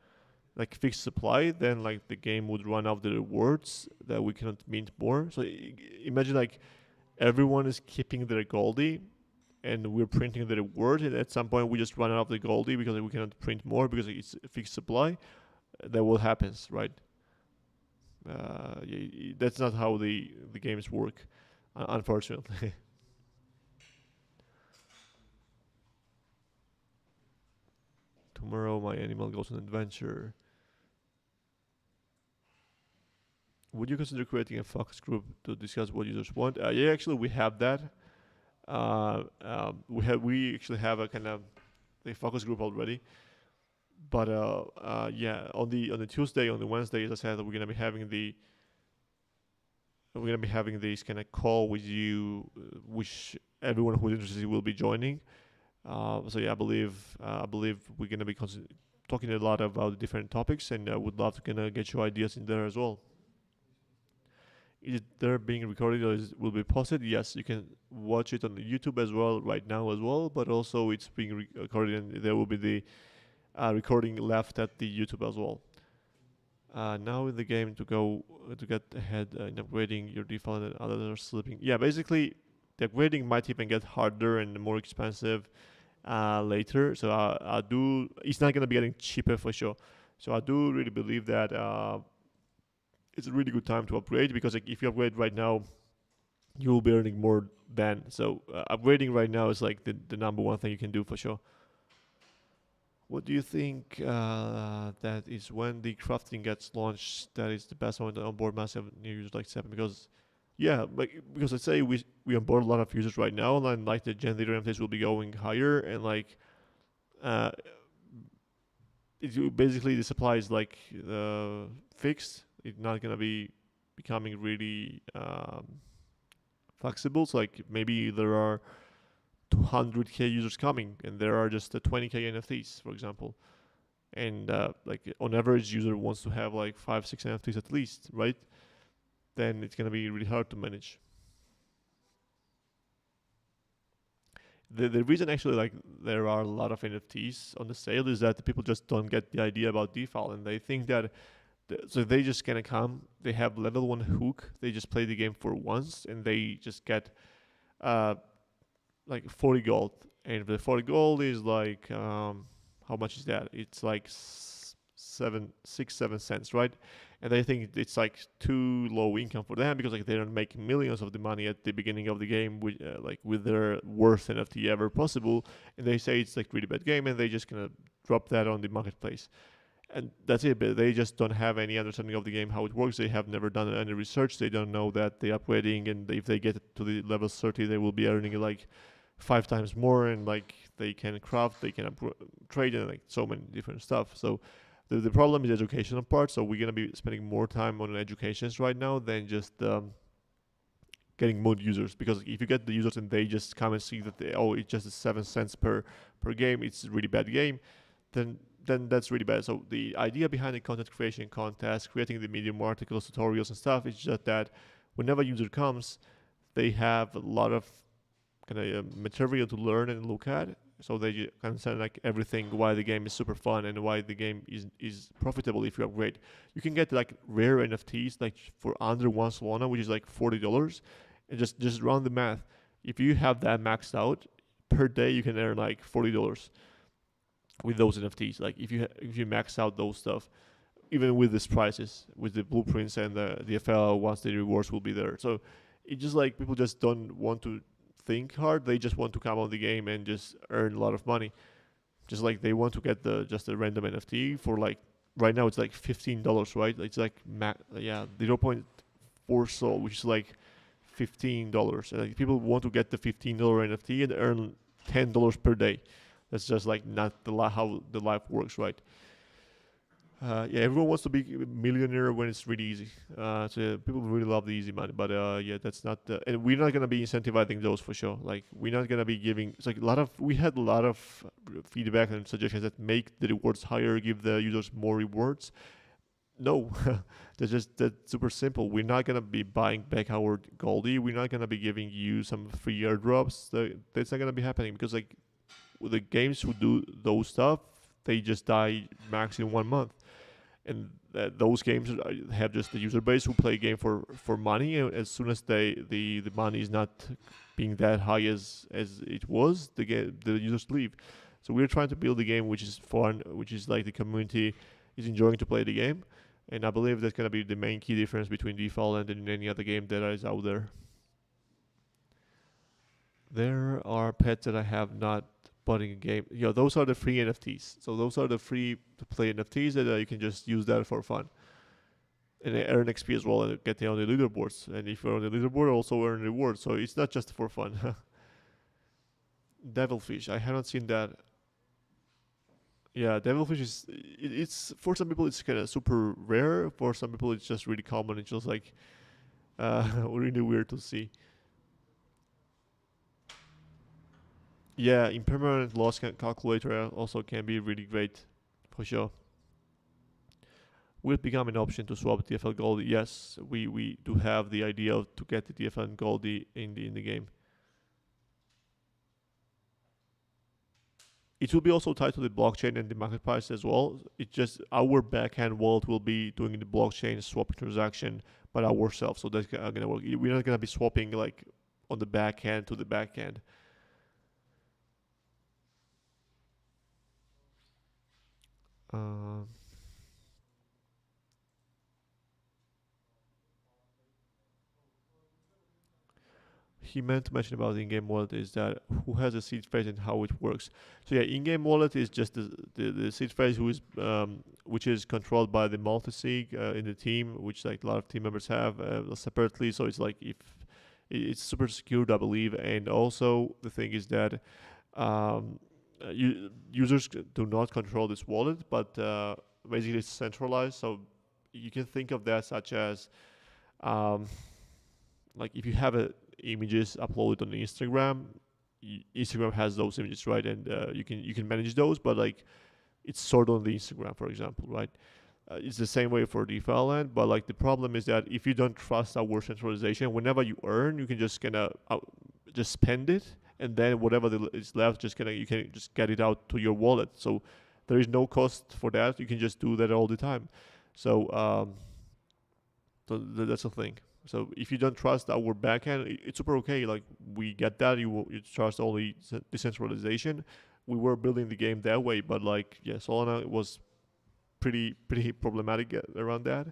like fixed supply, then like the game would run out the rewards that we cannot mint more. So imagine like everyone is keeping their Goldie and we're printing the reward, and at some point we just run out of the Goldie because we cannot print more because it's a fixed supply. That will happens, right? That's not how the games work, unfortunately. Tomorrow my animal goes on adventure. Would you consider creating a focus group to discuss what users want? Yeah, actually we have that. We actually have a kind of a focus group already. But yeah, on the Tuesday, on the Wednesday, as I said, we're gonna be having this kind of call with you, which everyone who's interested will be joining. So yeah, I believe we're gonna be talking a lot about different topics, and I would love to kind of get your ideas in there as well. Is it there being recorded or will be posted? Yes, you can watch it on the YouTube as well right now as well, but also it's being recorded and there will be the recording left at the YouTube as well. Now in the game to go to get ahead in upgrading your default and others are slipping. Yeah, basically the upgrading might even get harder and more expensive later. So I do. It's not gonna be getting cheaper for sure. So I do really believe that it's a really good time to upgrade because like, if you upgrade right now, you will be earning more then. So upgrading right now is like the number one thing you can do for sure. What do you think that is when the crafting gets launched? That is the best moment to onboard massive new users like Seven because, yeah, like because let's say we onboard a lot of users right now, and like the Gen Leader MTs will be going higher, and like uh, basically the supply is like fixed. It's not gonna be becoming really flexible. So like maybe there are 200k users coming, and there are just 20k NFTs, for example. And like on average, user wants to have like 5, 6 NFTs at least, right? Then it's gonna be really hard to manage. The reason actually like there are a lot of NFTs on the sale is that the people just don't get the idea about default, and they think that so they just gonna come, they have level 1 hook, they just play the game for once, and they just get uh, like 40 gold, and the 40 gold is like how much is that? It's like 7 cents, right? And they think it's like too low income for them because like they don't make millions of the money at the beginning of the game with like with their worst NFT ever possible, and they say it's like really bad game, and they just gonna drop that on the marketplace, and that's it. But they just don't have any understanding of the game, how it works. They have never done any research. They don't know that they're upgrading, and if they get to the level 30, they will be earning like 5 times more, and like they can craft, they can trade, and like so many different stuff. So the problem is the educational part. So we're gonna be spending more time on educations right now than just getting more users, because if you get the users and they just come and see that it's just 7 cents per game, it's a really bad game, then that's really bad. So the idea behind the content creation contest, creating the Medium articles, tutorials and stuff, is just that whenever a user comes, they have a lot of kind of material to learn and look at. So they can understand like everything, why the game is super fun and why the game is profitable if you upgrade. You can get like rare NFTs like for under 1 Solana, which is like $40, and just run the math. If you have that maxed out per day, you can earn like $40 with those NFTs. Like if you max out those stuff, even with these prices, with the blueprints and the FL, once the rewards will be there. So it's just like people just don't want to think hard. They just want to come on the game and just earn a lot of money. Just like they want to get just a random NFT for like right now it's like $15, right? It's like 0.4 Sol, which is like $15. And like people want to get the $15 NFT and earn $10 per day. That's just like not how the life works, right? Yeah, everyone wants to be a millionaire when it's really easy. So people really love the easy money, but yeah, that's not. And we're not gonna be incentivizing those for sure. Like we're not gonna be giving. It's like we had a lot of feedback and suggestions that make the rewards higher, give the users more rewards. No, that's super simple. We're not gonna be buying back our Goldie. We're not gonna be giving you some free airdrops. That's not gonna be happening because like with the games who do those stuff, they just die max in 1 month. And those games have just the user base who play a game for money. And as soon as the money is not being that high as it was, the users leave. So we're trying to build a game which is fun, which is like the community is enjoying to play the game. And I believe that's gonna be the main key difference between DeFi and any other game that is out there. There are pets that I have not bought in a game. Those are the free NFTs. So those are the free to play NFTs that you can just use that for fun. And they earn XP as well and get on the leaderboards. And if you're on the leaderboard, also earn rewards. So it's not just for fun. Devilfish, I haven't seen that. Yeah, Devilfish it's for some people it's kind of super rare. For some people it's just really common. It's just like really weird to see. Yeah, impermanent loss calculator also can be really great for sure. Will it become an option to swap DFL Goldie? Yes, we do have the idea to get the DFL Goldie in the game. It will be also tied to the blockchain and the market price as well. It's just our backhand wallet will be doing the blockchain swapping transaction by ourselves. So that's gonna work. We're not gonna be swapping like on the backhand to the backhand. Uh, he meant to mention about the in-game wallet is that who has a seed phrase and how it works. So yeah, in-game wallet is just the seed phrase which is controlled by the multi-sig in the team, which like a lot of team members have separately. So it's like if it's super secured, I believe. And also the thing is that users do not control this wallet, but basically it's centralized. So you can think of that such as um, like if you have images uploaded on Instagram, Instagram has those images, right? And you can manage those, but like it's stored on the Instagram, for example, right? It's the same way for DeFi land, but like the problem is that if you don't trust our centralization, whenever you earn, you can just kind of just spend it, and then whatever is left, you can just get it out to your wallet. So there is no cost for that. You can just do that all the time. So that's the thing. So if you don't trust our backend, it's super okay. Like we get that you trust only decentralization. We were building the game that way, but like yeah, Solana was pretty problematic around that.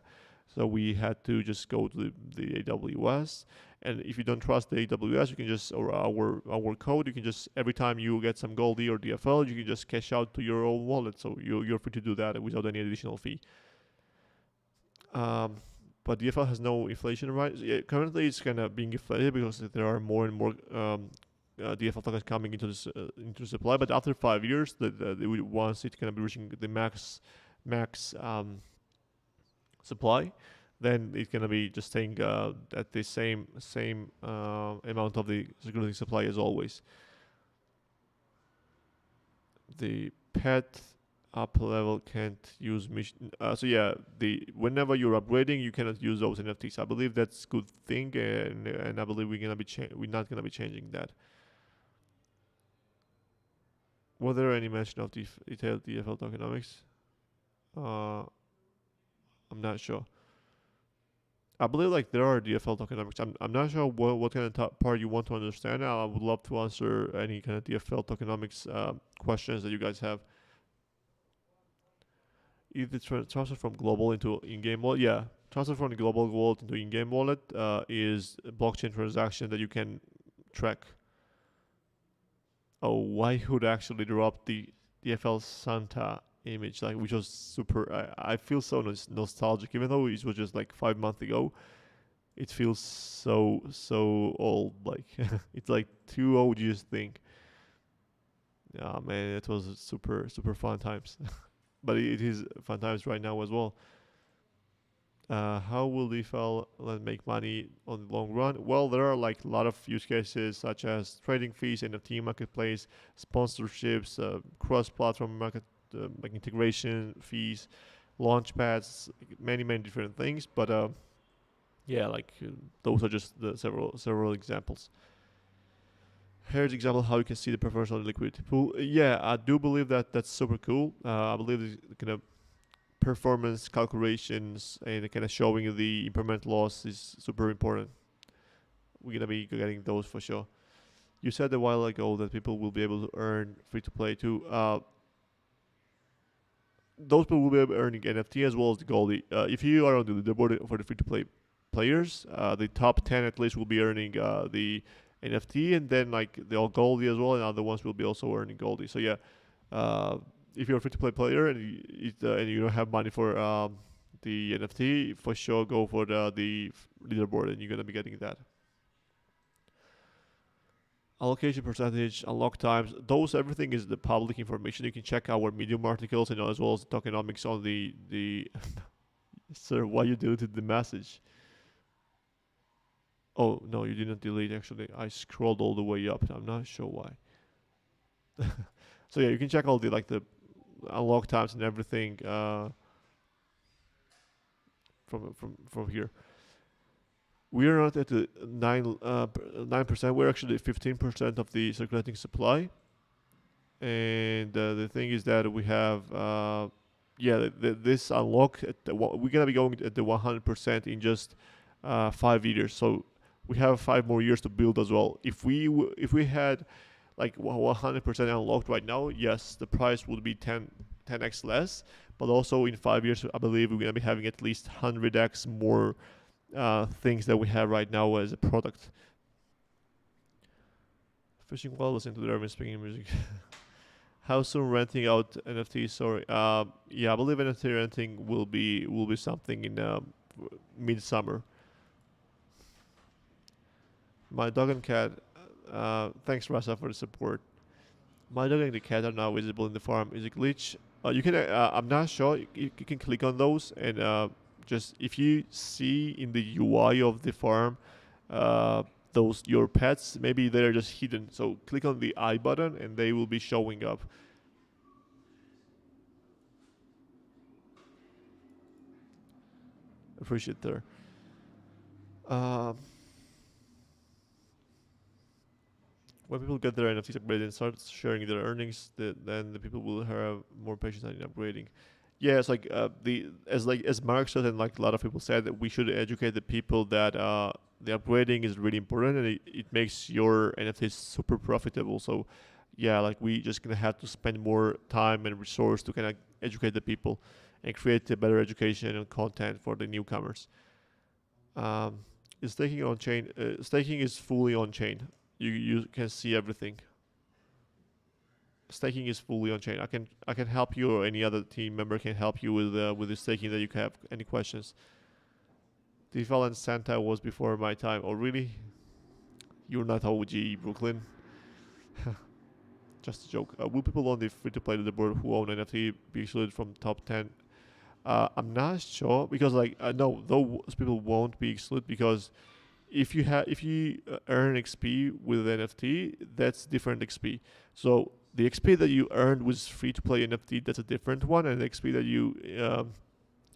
So we had to just go to the AWS. And if you don't trust the AWS, you can just or our code. You can just every time you get some Goldie or DFL, you can just cash out to your own wallet. So you're free to do that without any additional fee. Um, but DFL has no inflation, right? Yeah, currently, it's kind of being inflated because there are more and more DFL tokens coming into supply. But after 5 years, once it's gonna be reaching the max supply, then it's gonna be just staying at the same amount of the security supply as always. The pet up level can't use mission. So yeah, the whenever you're upgrading, you cannot use those NFTs. I believe that's good thing, and I believe we're not gonna be changing that. Was there any mention of detailed DFL tokenomics? Uh, I'm not sure. I believe like there are DFL tokenomics. I'm not sure what kind of part you want to understand. I would love to answer any kind of DFL tokenomics questions that you guys have. If it's transfer from global into in-game wallet, yeah, transfer from the global wallet into in-game wallet is a blockchain transaction that you can track. Oh, Whitehead actually dropped the DFL Santa image, like which was super. I feel so nostalgic, even though it was just like 5 months ago. It feels so old. Like it's like two OGs thing. Yeah, man, it was super fun times. But it is fun times right now as well. How will DeFi make money on the long run? Well, there are like a lot of use cases such as trading fees, NFT marketplace, sponsorships, cross-platform market like integration fees. launch pads, many different things. But yeah, those are just the several examples. Here's an example how you can see the performance on the liquidity pool. Yeah, I do believe that that's super cool. I believe the kind of performance calculations and kind of showing the impairment loss is super important. We're gonna be getting those for sure. You said a while ago that people will be able to earn free to play too. Those people will be able to earning NFT as well as the Goldie. If you are on the leaderboard for the free to play players, the top 10 at least will be earning the NFT, and then like the all Goldie as well, and other ones will be also earning Goldie. So yeah, if you're a free to play player and you don't have money for the NFT, for sure go for the leaderboard, and you're gonna be getting that. Allocation percentage, unlock times, those everything is the public information. You can check our Medium articles and as well as the tokenomics on the Sir, why you deleted the message? Oh no, you didn't delete actually. I scrolled all the way up. I'm not sure why. So yeah, you can check all the unlock times and everything from here. We are not at the 9%. We're actually 15% of the circulating supply. And the thing is that we have, this unlock, we're going to be going at the 100% in just 5 years. So we have 5 more years to build as well. If we had like 100% unlocked right now, yes, the price would be 10x less. But also in 5 years, I believe we're going to be having at least 100x more things that we have right now as a product. Fishing while listening to the Irving speaking music. How soon renting out NFTs? Sorry. Yeah, I believe NFT renting will be something in midsummer. My dog and cat. Thanks, Rasa, for the support. My dog and the cat are now visible in the farm. Is it glitch? You can. I'm not sure. You can click on those and. Just if you see in the UI of the farm those your pets, maybe they're just hidden. So click on the I button and they will be showing up. Appreciate there. When people get their NFTs upgraded and start sharing their earnings, then the people will have more patience in upgrading. Yeah, it's like as Mark said and like a lot of people said, that we should educate the people that the upgrading is really important and it makes your NFTs super profitable. So yeah, like we just gonna have to spend more time and resource to kind of educate the people and create a better education and content for the newcomers. Is staking on chain? Staking is fully on chain. You can see everything. Staking is fully on chain. I can help you, or any other team member can help you with the staking that you have. Any questions? DeFi Santa was before my time. Oh really? You're not OG Brooklyn. Just a joke. Will people on the free-to-play leaderboard who own NFT be excluded from top 10? I'm not sure because no, those people won't be excluded because if you earn XP with NFT, that's different XP. So the XP that you earned was free to play NFT, that's a different one, and the XP that you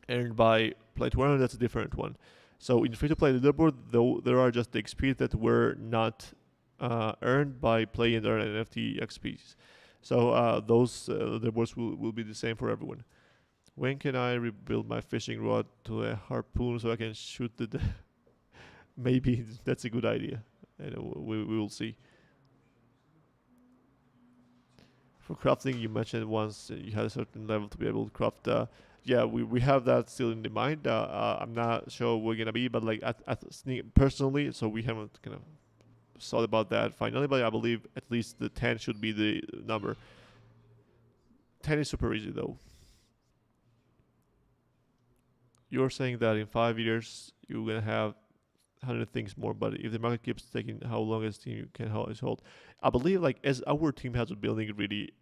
earned by play to earn, that's a different one. So in free to play leaderboard, though, there are just the XP that were not earned by play and earn NFT XPs. So those leaderboards will be the same for everyone. When can I rebuild my fishing rod to a harpoon so I can shoot the? Maybe that's a good idea, and we will see. For crafting, you mentioned once you had a certain level to be able to craft. Yeah, we have that still in the mind. I'm not sure we're gonna be, but like personally, so we haven't kind of thought about that finally. But I believe at least the 10 should be the number. 10 is super easy though. You're saying that in 5 years you're gonna have 100 things more, but if the market keeps taking how long as team can hold, I believe like as our team has been building really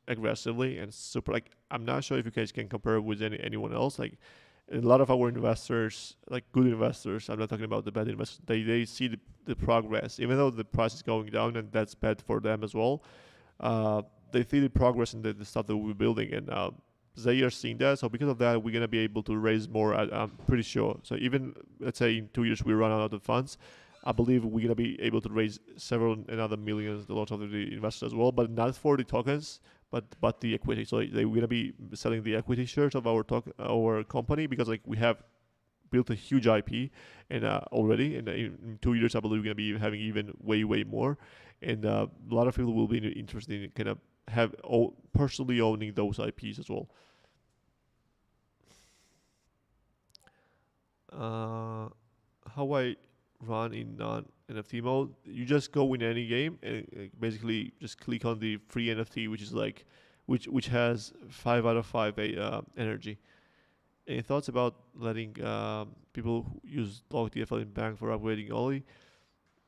aggressively and super, like I'm not sure if you guys can compare with anyone else. Like a lot of our investors, like good investors, I'm not talking about the bad investors, they see the progress, even though the price is going down and that's bad for them as well. They see the progress in the stuff that we're building, and they are seeing that. So because of that, we're gonna be able to raise more. I'm pretty sure. So even let's say in 2 years we run out of funds, I believe we're gonna be able to raise several another millions dollars of the investors as well, but not for the tokens, but the equity. So we're gonna be selling the equity shares of our company, because like we have built a huge IP and already, and in 2 years I believe we're gonna be having even way more, and a lot of people will be interested in kind of personally owning those IPs as well. How I run in non NFT mode? You just go in any game and basically just click on the free NFT, which is like which has 5 out of 5 energy. Any thoughts about letting people who use log DFL in bank for upgrading Oli?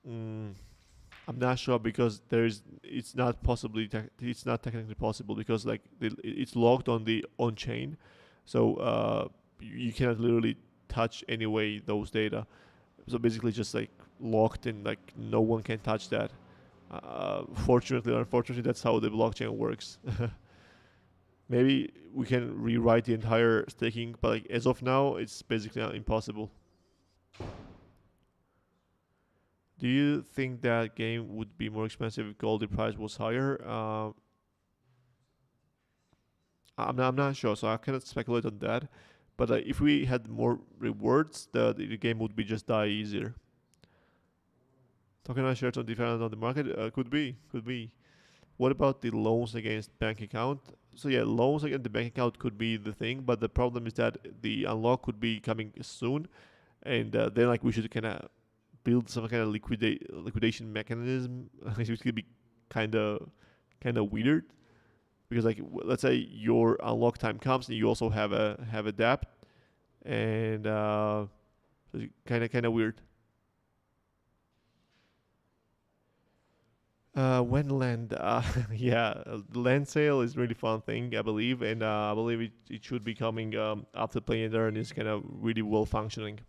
Mm, I'm not sure, because it's not technically possible, because like it's logged on the on chain, so you cannot literally touch anyway those data. So basically, just like locked, and like no one can touch that. Fortunately or unfortunately, that's how the blockchain works. Maybe we can rewrite the entire staking, but like as of now, it's basically impossible. Do you think that game would be more expensive if gold price was higher? I'm not sure, so I cannot speculate on that. But if we had more rewards, the game would be just die easier. Tokenized shares on different on the market, could be. What about the loans against bank account? So yeah, loans against the bank account could be the thing, but the problem is that the unlock could be coming soon, and then like we should kind of build some kind of liquidation mechanism. It could be kind of weird, because like let's say your unlock time comes and you also have a debt, and kind of weird. When land, yeah, the land sale is really fun thing, I believe, and I believe it should be coming after playing there, and it's kind of really well functioning.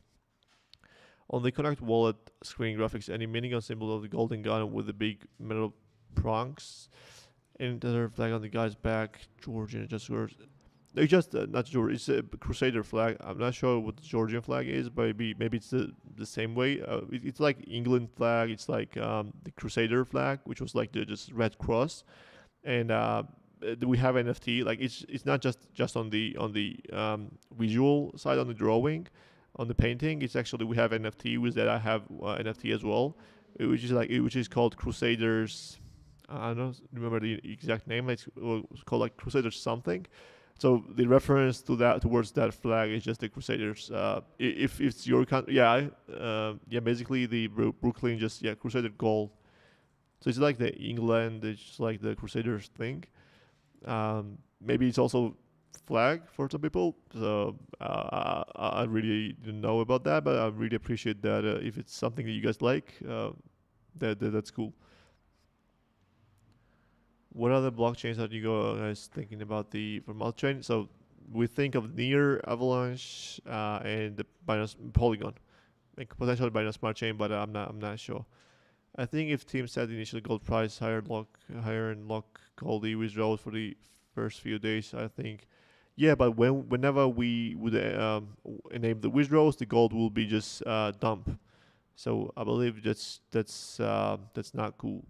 On the Connect Wallet screen graphics, any meaning on symbol of the golden gun with the big metal prongs, and the other flag on the guy's back, Georgian just words. It's just not George. It's a Crusader flag. I'm not sure what the Georgian flag is, but maybe it's the same way. It's like England flag. It's like the Crusader flag, which was like the just red cross, and we have NFT. Like it's not just on the visual side, on the drawing, on the painting. It's actually we have NFT with that. I have NFT as well, which is called Crusaders. I don't remember the exact name. It's called like Crusaders something. So the reference to that towards that flag is just the Crusaders. If it's your country, yeah, basically the Brooklyn just Crusader gold. So it's like the England, it's just like the Crusaders thing. Maybe it's also flag for some people. So I really didn't know about that, but I really appreciate that. If it's something that you guys like, that's cool. What other blockchains are you guys thinking about for multi-chain? So we think of Near, Avalanche, and the Binance Polygon, like potentially Binance Smart Chain, but I'm not sure. I think if teams set the initial gold price higher and lock gold withdrawals for the first few days, I think. Yeah, but whenever we would enable the withdrawals, the gold will be just dump. So I believe that's not cool.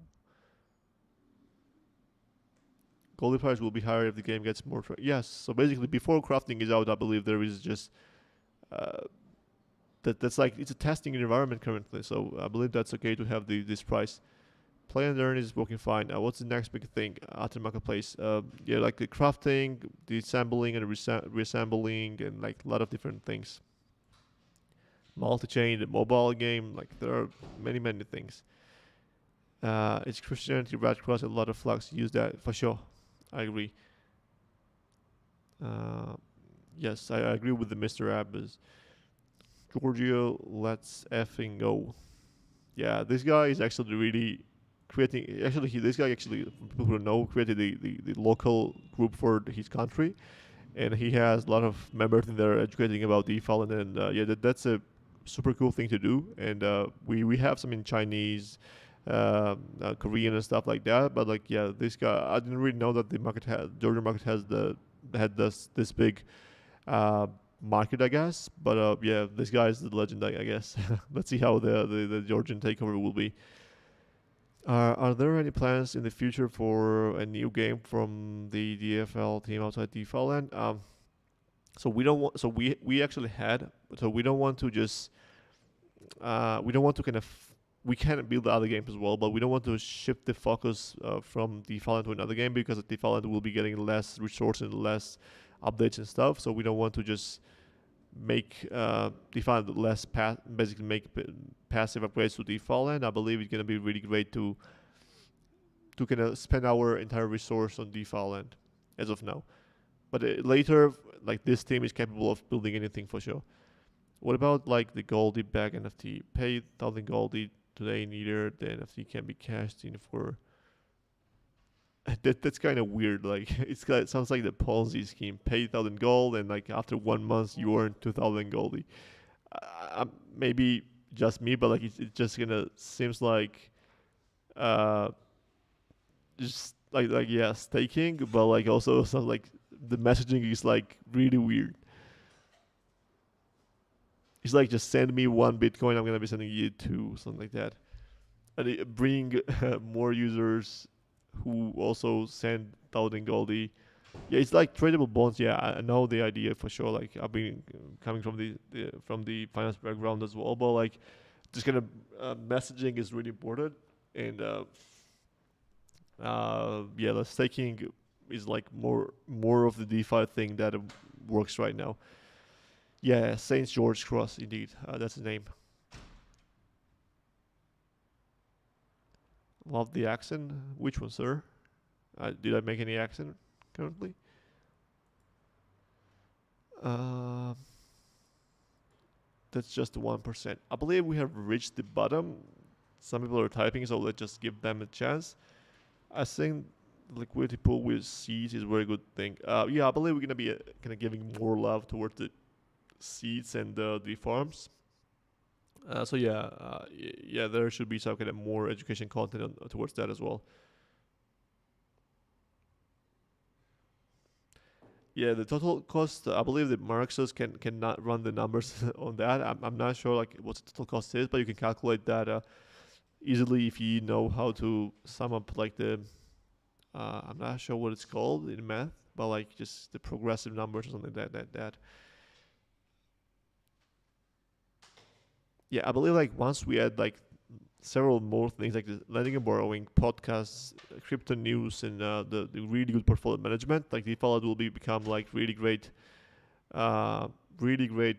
Gold price will be higher if the game gets more. Yes, so basically before crafting is out, I believe there is just uh, that's like it's a testing environment currently. So I believe that's okay to have this price. Play and earn is working fine. What's the next big thing at the marketplace? Yeah, like the crafting, the assembling and reassembling, and like a lot of different things. Multi-chain, the mobile game, like there are many things. It's Christianity, Red Cross, a lot of flags use that for sure. I agree. Uh, yes, I agree with the Mr. Abbas. Giorgio, let's effing go. Yeah, this guy is actually really creating. Actually, this guy actually, for people who know, created the local group for his country, and he has a lot of members in there educating about DeFi, and yeah, that's a super cool thing to do. And we have some in Chinese, Korean and stuff like that. But like, yeah, this guy, I didn't really know that the Georgia market has had this big market, I guess. But yeah, this guy is the legend, I guess. Let's see how the Georgian takeover will be. Are there any plans in the future for a new game from the DFL team outside DeFi land? So we don't want. So we actually had. So we don't want to just. We don't want to kind of. We can build other games as well, but we don't want to shift the focus from DeFi land to another game because DeFi land will be getting less resources and less updates and stuff. So we don't want to just make DeFi land less basically make passive upgrades to DeFi land. I believe it's gonna be really great to kind of spend our entire resource on DeFi land as of now. But later, like this team is capable of building anything for sure. What about like the Goldie bag NFT? Pay 1,000 Goldie today, neither the NFT can be cashed in for. That's kind of weird. Like it sounds like the Ponzi scheme. Pay 1,000 gold, and like after 1 month you earn 2,000 Goldie. Maybe just me, but like it just kind of seems like, just like yeah, staking, but like also sounds like the messaging is like really weird. It's like just send me 1 Bitcoin, I'm gonna be sending you 2, something like that, and bring more users who also send 1,000 Goldie. Yeah, it's like tradable bonds. Yeah, I know the idea for sure. Like I've been coming from the finance background as well, but like just kind of messaging is really important, and yeah, the staking is like more of the DeFi thing that works right now. Yeah, Saint George Cross, indeed. That's the name. Love the accent. Which one, sir? Did I make any accent currently? Uh, that's just 1%. I believe we have reached the bottom. Some people are typing, so let's just give them a chance. I think liquidity pool with seeds is a very good thing. Yeah, I believe we're gonna be kind of giving more love towards the seeds and the farms. So yeah, yeah, there should be some kind of more education content towards that as well. Yeah, the total cost. I believe that Marxus cannot run the numbers on that. I'm not sure like what the total cost is, but you can calculate that easily if you know how to sum up like the. I'm not sure what it's called in math, but like just the progressive numbers or something that. Yeah, I believe like once we add like several more things like the lending and borrowing, podcasts, crypto news, and the really good portfolio management, like Default will become like uh, really great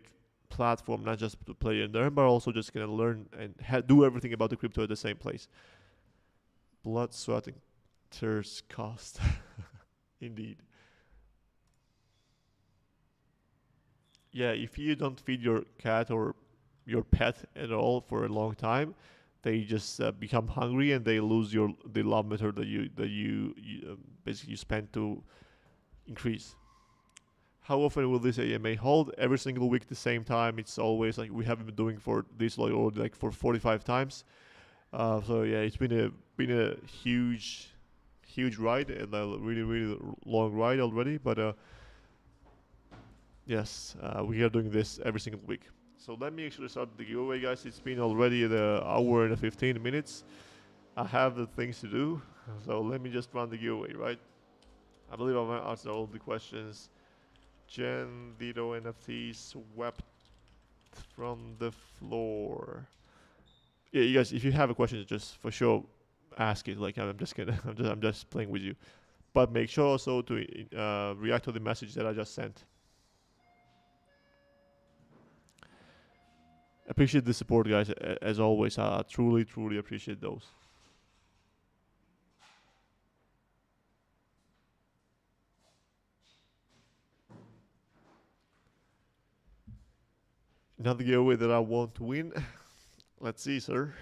platform, not just to play and learn, but also just gonna learn and do everything about the crypto at the same place. Blood, sweat, and tears cost, indeed. Yeah, if you don't feed your cat or your pet at all for a long time, they just become hungry and they lose the love meter that you basically spend to increase. How often will this AMA hold? Every single week, the same time. It's always like we have been doing for this like for 45 times. So yeah, it's been a huge ride and a really long ride already. But yes, we are doing this every single week. So let me actually start the giveaway, guys. It's been already the hour and 15 minutes. I have the things to do, so let me just run the giveaway, right? I believe I might answer all the questions. Jen, Dito, NFT swept from the floor. Yeah, you guys, if you have a question, just for sure ask it. Like I'm just gonna, I'm just playing with you. But make sure also to react to the message that I just sent. Appreciate the support, guys. As always, I truly appreciate those. Another giveaway that I want to win. Let's see, sir.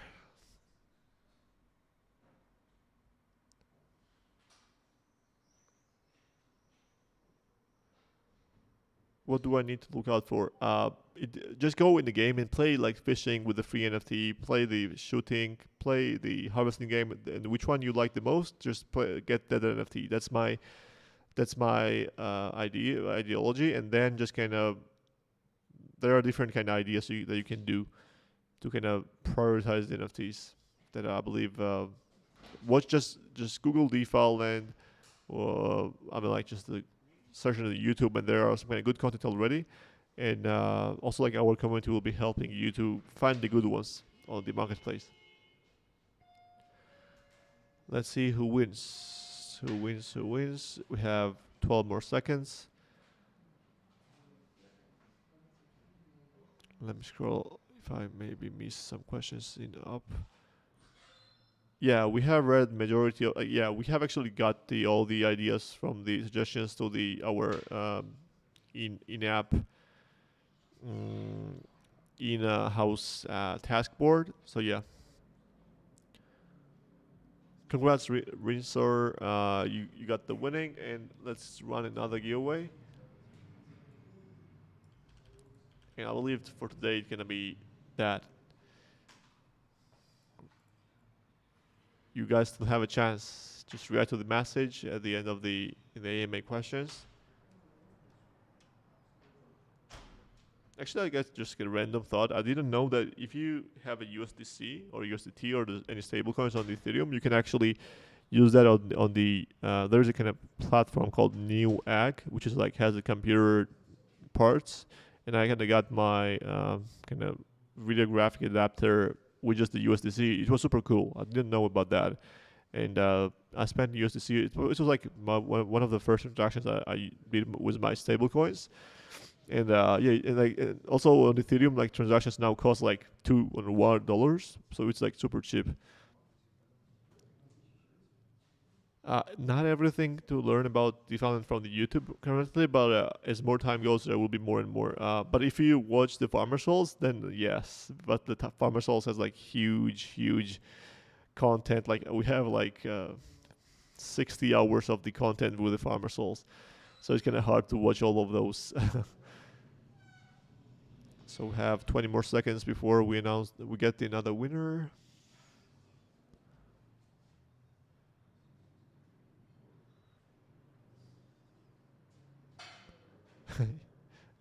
What do I need to look out for? Just go in the game and play like fishing with the free NFT. Play the shooting. Play the harvesting game. And which one you like the most? Just get that NFT. That's my ideology, and then just kind of there are different kind of ideas that you can do to kind of prioritize the NFTs that I believe. Watch just Google DeFi land, or I mean like just the search on the YouTube, and there are some kind of good content already, and also like our community will be helping you to find the good ones on the marketplace. Let's see who wins. Who wins? Who wins? We have 12 more seconds. Let me scroll if I maybe missed some questions in up. Yeah, we have read majority of. Yeah, we have actually got all the ideas from the suggestions to our in app in house task board. So yeah. Congrats, Rinsor. You got the winning, and let's run another giveaway. And I believe for today it's gonna be that. You guys still have a chance. Just react to the message at the end of the AMA questions. Actually, I guess just a random thought. I didn't know that if you have a USDC or USDT or any stablecoins on the Ethereum, you can actually use that on the. There's a kind of platform called Newegg, which is like has a computer parts, and I kind of got my kind of video graphic adapter with just the USDC. It was super cool. I didn't know about that, and I spent USDC. It was like one of the first transactions I did with my stablecoins. And and also on Ethereum, like transactions now cost like $2 so it's like super cheap. Not everything to learn about DeFi from the YouTube currently, but as more time goes, there will be more and more. But if you watch the Farmer Souls, then yes. But the Farmer Souls has like huge content. Like we have like 60 hours of the content with the Farmer Souls, so it's kind of hard to watch all of those. So we have 20 more seconds before we announce that we get another winner.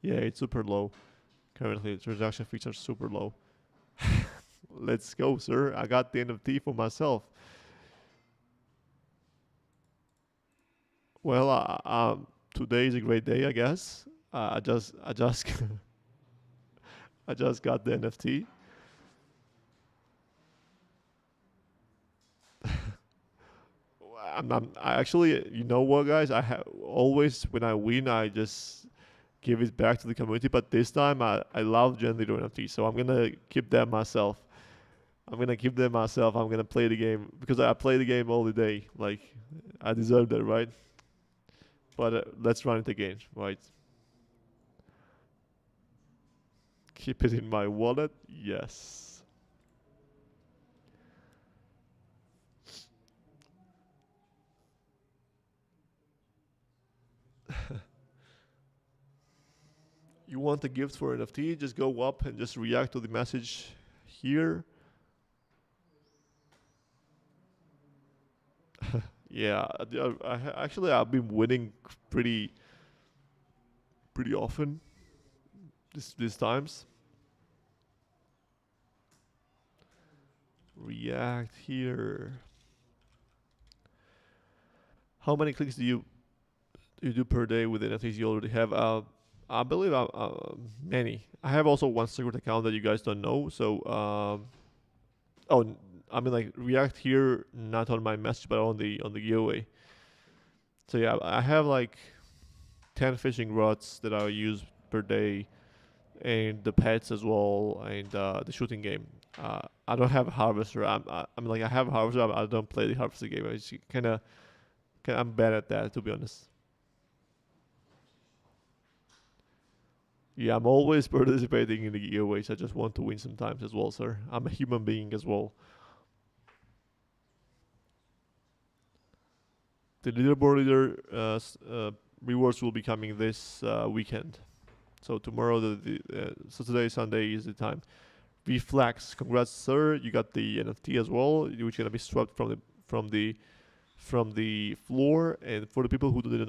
Yeah, it's super low. Currently, the transaction fees are super low. Let's go, sir. I got the NFT for myself. Well, today is a great day, I guess. I just I just got the NFT. I actually, you know what, guys? I have always when I win, I just give it back to the community. But this time, I love generator NFT, so I'm gonna keep them myself. I'm gonna play the game because I play the game all the day. Like I deserve that, right? But let's run it again, right? Keep it in my wallet. Yes. You want a gift for NFT? Just go up and just react to the message here. Yeah, actually I've been winning pretty often these times. React here. How many clicks do you do per day with the NFTs you already have? I believe many. I have also one secret account that you guys don't know. So, I mean like React here, not on my message, but on the giveaway. So yeah, I have like 10 fishing rods that I use per day, and the pets as well, and the shooting game. I don't have a harvester. I mean like I have a harvester. I don't play the harvester game. I just I'm bad at that, to be honest. Yeah, I'm always participating in the giveaways. I just want to win sometimes as well, sir. I'm a human being as well. The leaderboard leader rewards will be coming this weekend. So tomorrow, so today Sunday is the time. Reflex, congrats, sir. You got the NFT as well, which is gonna be swept from the floor. And for the people who didn't